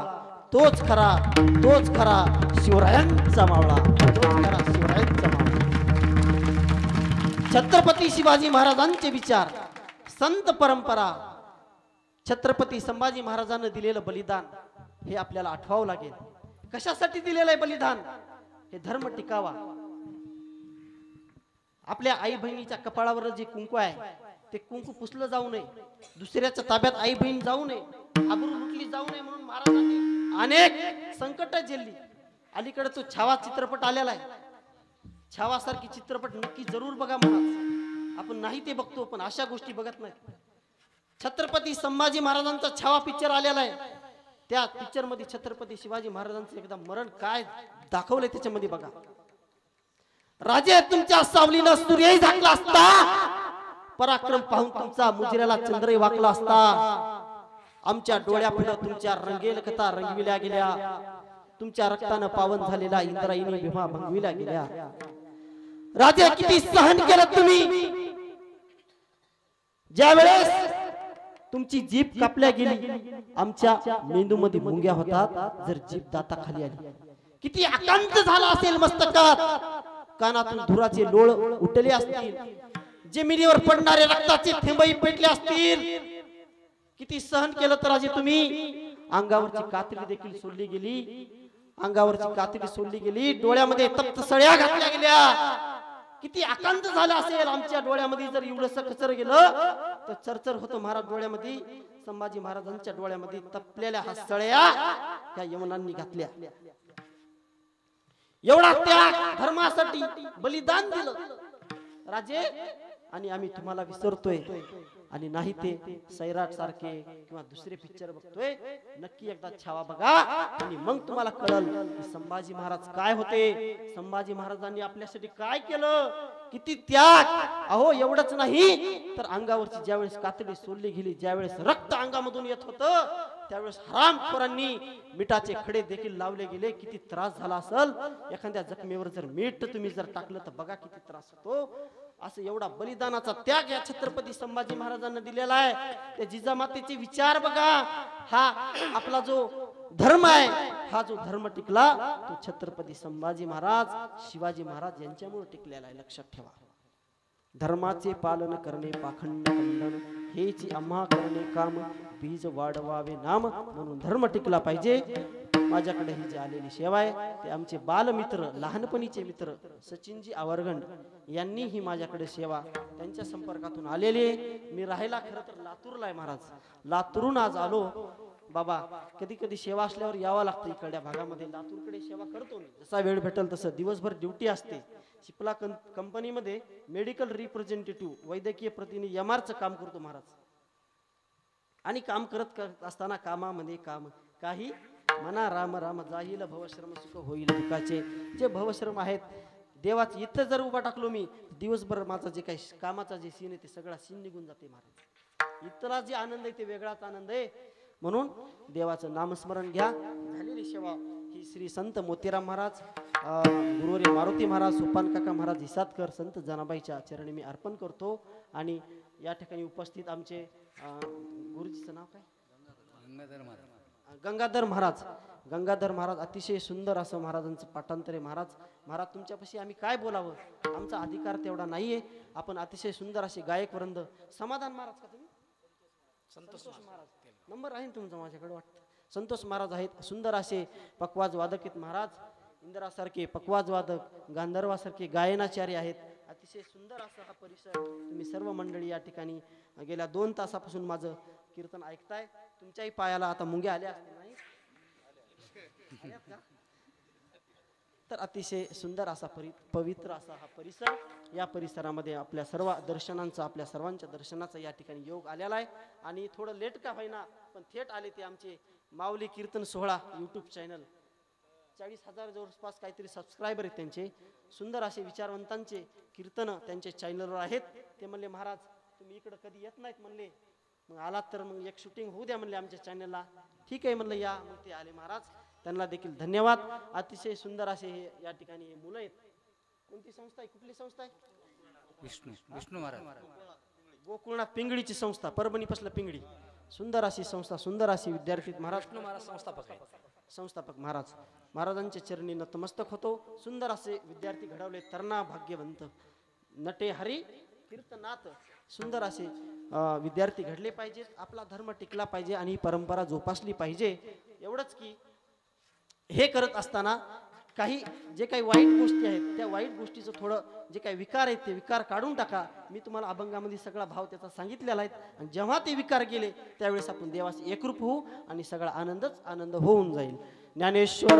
तोच खरा शिवरायांचा मावळा तोच खरा शिवरायांचा मावळा छत्रपती शिवाजी महाराजांचे विचार संत परंपरा छत्रपती संभाजी महाराजांना दिलेलं बलिदान हे आपल्याला आठवावं लागेल कशासाठी दिलेलं आहे बलिदान हे धर्म टिकावा आपल्या आई बहिणीच्या कपाळावर जे कुंकू आहे ते कुंकू पुसलं जाऊ नये दुसऱ्याच्या ताब्यात आई बहीण जाऊ नये आबरू लुटली जाऊ नये म्हणून महाराजांनी अनेक संकट झेलली अलीकडे तो छावा चित्रपट आलेला आहे छावासारखी चित्रपट नक्की जरूर बघा महाराज आपण नाही ते बघतो पण अशा गोष्टी बघत नाही छत्रपती संभाजी महाराजांचा छावा पिक्चर आलेला आहे त्या पिक्चर मध्ये छत्रपती शिवाजी महाराजांचं एकदा मरण काय दाखवलंय त्याच्यामध्ये बघा राजे तुमच्या सावलीनं सूर्यही झाकला असता पराक्रम पाहून तुमचा मुजऱ्याला चंद्रही वाकला असता आमच्या डोळ्यापुढे तुमच्या रंगेल कथा रंगविल्या गेल्या तुमच्या रक्तानं पावन झालेला इंद्रायणी भीमा भंगविल्या गेल्या राजे किती सहन केलं तुम्ही ज्यावेळेस तुमची जीभ कापल्या गेली आमच्या मेंदूमध्ये मुंग्या होतात जर जीभ दाताखाली आली किती आकांत झाला असेल मस्तकात कानातून धुराचे लोळ उठले असतील जमिनीवर पडणारे रक्ताचे थेंबही पेटले असतील किती सहन केलं तर राजे तुम्ही अंगावरची कातडी देखील सोडली गेली अंगावरची कातडी सोडली गेली डोळ्यामध्ये तप्त सळ्या घातल्या गेल्या किती आकांत झाला असेल आमच्या डोळ्यामध्ये जर एवढंसं कचर गेलं तर चरचर होतं महाराज डोळ्यामध्ये संभाजी महाराजांच्या डोळ्यामध्ये तपलेल्या हा सळ्या त्या यवनांनी घातल्या एवढा त्याग धर्मासाठी बलिदान दिलं राजे आणि आम्ही तुम्हाला विसरतोय आणि नाही ते सैराट सारखे किंवा दुसरे पिक्चर बघतोय नक्की एकदा छावा बघा आणि मग तुम्हाला कळल की संभाजी महाराज काय होते संभाजी महाराजांनी आपल्यासाठी काय केलं किती त्याग अहो एवढंच नाही तर अंगावरची ज्यावेळेस कातडी सोडली गेली ज्यावेळेस रक्त अंगामधून येत होतं त्यावेळेस हरामखोरांनी मिठाचे खडे देखील लावले गेले किती त्रास झाला असेल एखाद्या जखमेवर जर मीठ तुम्ही जर टाकलं तर बघा किती त्रास होतो असं एवढा बलिदानाचा त्याग या छत्रपती संभाजी महाराजांना दिलेला आहे त्या जिजामातेचे विचार बघा हा आपला जो धर्म आहे हा जो धर्म टिकला तो छत्रपती संभाजी महाराज शिवाजी महाराज यांच्यामुळे टिकलेला आहे लक्षात ठेवा धर्माचे पालन करणे पाखंड खंडन हेची आम्हा करणे काम बीज वाढवावे नाम म्हणून धर्म टिकला पाहिजे माझ्याकडे ही जी आलेली सेवा आहे ते आमचे बालमित्र लहानपणीचे मित्र सचिनजी आवर्गंड यांनी ही माझ्याकडे सेवा त्यांच्या संपर्कातून आलेली आहे मी राहायला खरं तर लातूरला आहे महाराज लातूरून आज आलो बाबा कधी कधी सेवा असल्यावर यावं लागतं इकडच्या भागामध्ये लातूरकडे सेवा करतो मी जसा वेळ भेटेल तसं दिवसभर ड्युटी असते चिपला कंपनीमध्ये मेडिकल रिप्रेझेंटेटिव्ह वैद्यकीय प्रतिनिधी एमआरचं काम करतो महाराज आणि काम करत असताना कामामध्ये काम काही मना राम राम जाईल भवश्रम सुख होईल दुःखाचे जे भवश्रम आहेत देवाचे इथं जर उभा टाकलो मी दिवसभर माझा जे काही कामाचा जे सीन आहे ते सगळा सीन निघून जाते महाराज इतरा जे आनंद आहे ते वेगळाच आनंद आहे म्हणून देवाचं नामस्मरण घ्या झालेली सेवा ही श्री संत मोतीराम महाराज गुरुवर्य मारुती महाराज सोपान काका महाराज हिसादकर संत जनाबाईच्या चरणी मी अर्पण करतो आणि या ठिकाणी उपस्थित आमचे गुरुजीचं नाव काय गंगाधर महाराज अतिशय सुंदर असं महाराजांचं पाठांतर आहे महाराज तुमच्यापाशी आम्ही काय बोलावं आमचा अधिकार तेवढा नाहीये आपण अतिशय सुंदर असे गायक वृंद समाधान महाराज का तुम्ही संतोष महाराज नंबर आहे तुमचा माझ्याकडे वाटतं संतोष महाराज आहेत सुंदर असे पकवाज वादक आहेत महाराज इंद्रासारखे पकवाज वादक गांधर्वासारखे गायनाचार्य आहेत अतिशय सुंदर असा हा परिसर तुम्ही सर्व मंडळी या ठिकाणी गेल्या 2 तासापासून माझं कीर्तन ऐकताय तुमच्याही पायाला आता मुंग्या आल्या असतील नाही तर अतिशय सुंदर असा पवित्र असा हा परिसर. या परिसरामध्ये आपल्या सर्व दर्शनांचा आपल्या सर्वांच्या दर्शनाचा या ठिकाणी योग आलेला आहे. आणि थोडं लेट का होईना पण थेट आले ते आमचे माऊली कीर्तन सोहळा यूट्यूब चॅनल. 40,000 जवळपास काहीतरी सबस्क्रायबर आहेत त्यांचे. सुंदर असे विचारवंतांचे कीर्तन त्यांच्या चॅनलवर आहेत. ते म्हणले महाराज तुम्ही इकडं कधी येत नाहीत म्हणले, मग आलात तर मग एक शूटिंग होऊ द्या म्हणले आमच्या चॅनलला. ठीक आहे म्हणलं या. मग ते आले महाराज, त्यांना देखील धन्यवाद. अतिशय सुंदर असे हे या ठिकाणी हे मुलं आहेत. कोणती संस्था आहे, कुठली संस्था आहे? विष्णू महाराज गोकुळनाथ पिंगळीची संस्था, परभणीपासला पिंगळी. सुंदर अशी संस्था, सुंदर अशी विद्यार्थी महाराज महाराज संस्थापक आहे. संस्थापक महाराज महाराजांच्या चरणी नतमस्तक होतो. सुंदर असे विद्यार्थी घडवले, तरणा भाग्यवंत नटे हरी कीर्तनाथ. सुंदर असे विद्यार्थी घडले पाहिजेत. आपला धर्म टिकला पाहिजे आणि ही परंपरा जोपासली पाहिजे. एवढंच की हे करत असताना काही जे काही वाईट गोष्टी आहेत त्या वाईट गोष्टीचं थोडं जे काही विकार आहेत ते विकार काढून टाका. मी तुम्हाला अभंगामध्ये सगळा भाव त्याचा सांगितलेला आहे. आणि जेव्हा ते विकार गेले त्यावेळेस आपण देवाशी एकरूप होऊ आणि सगळा आनंदच आनंद होऊन जाईल. ज्ञानेश्वर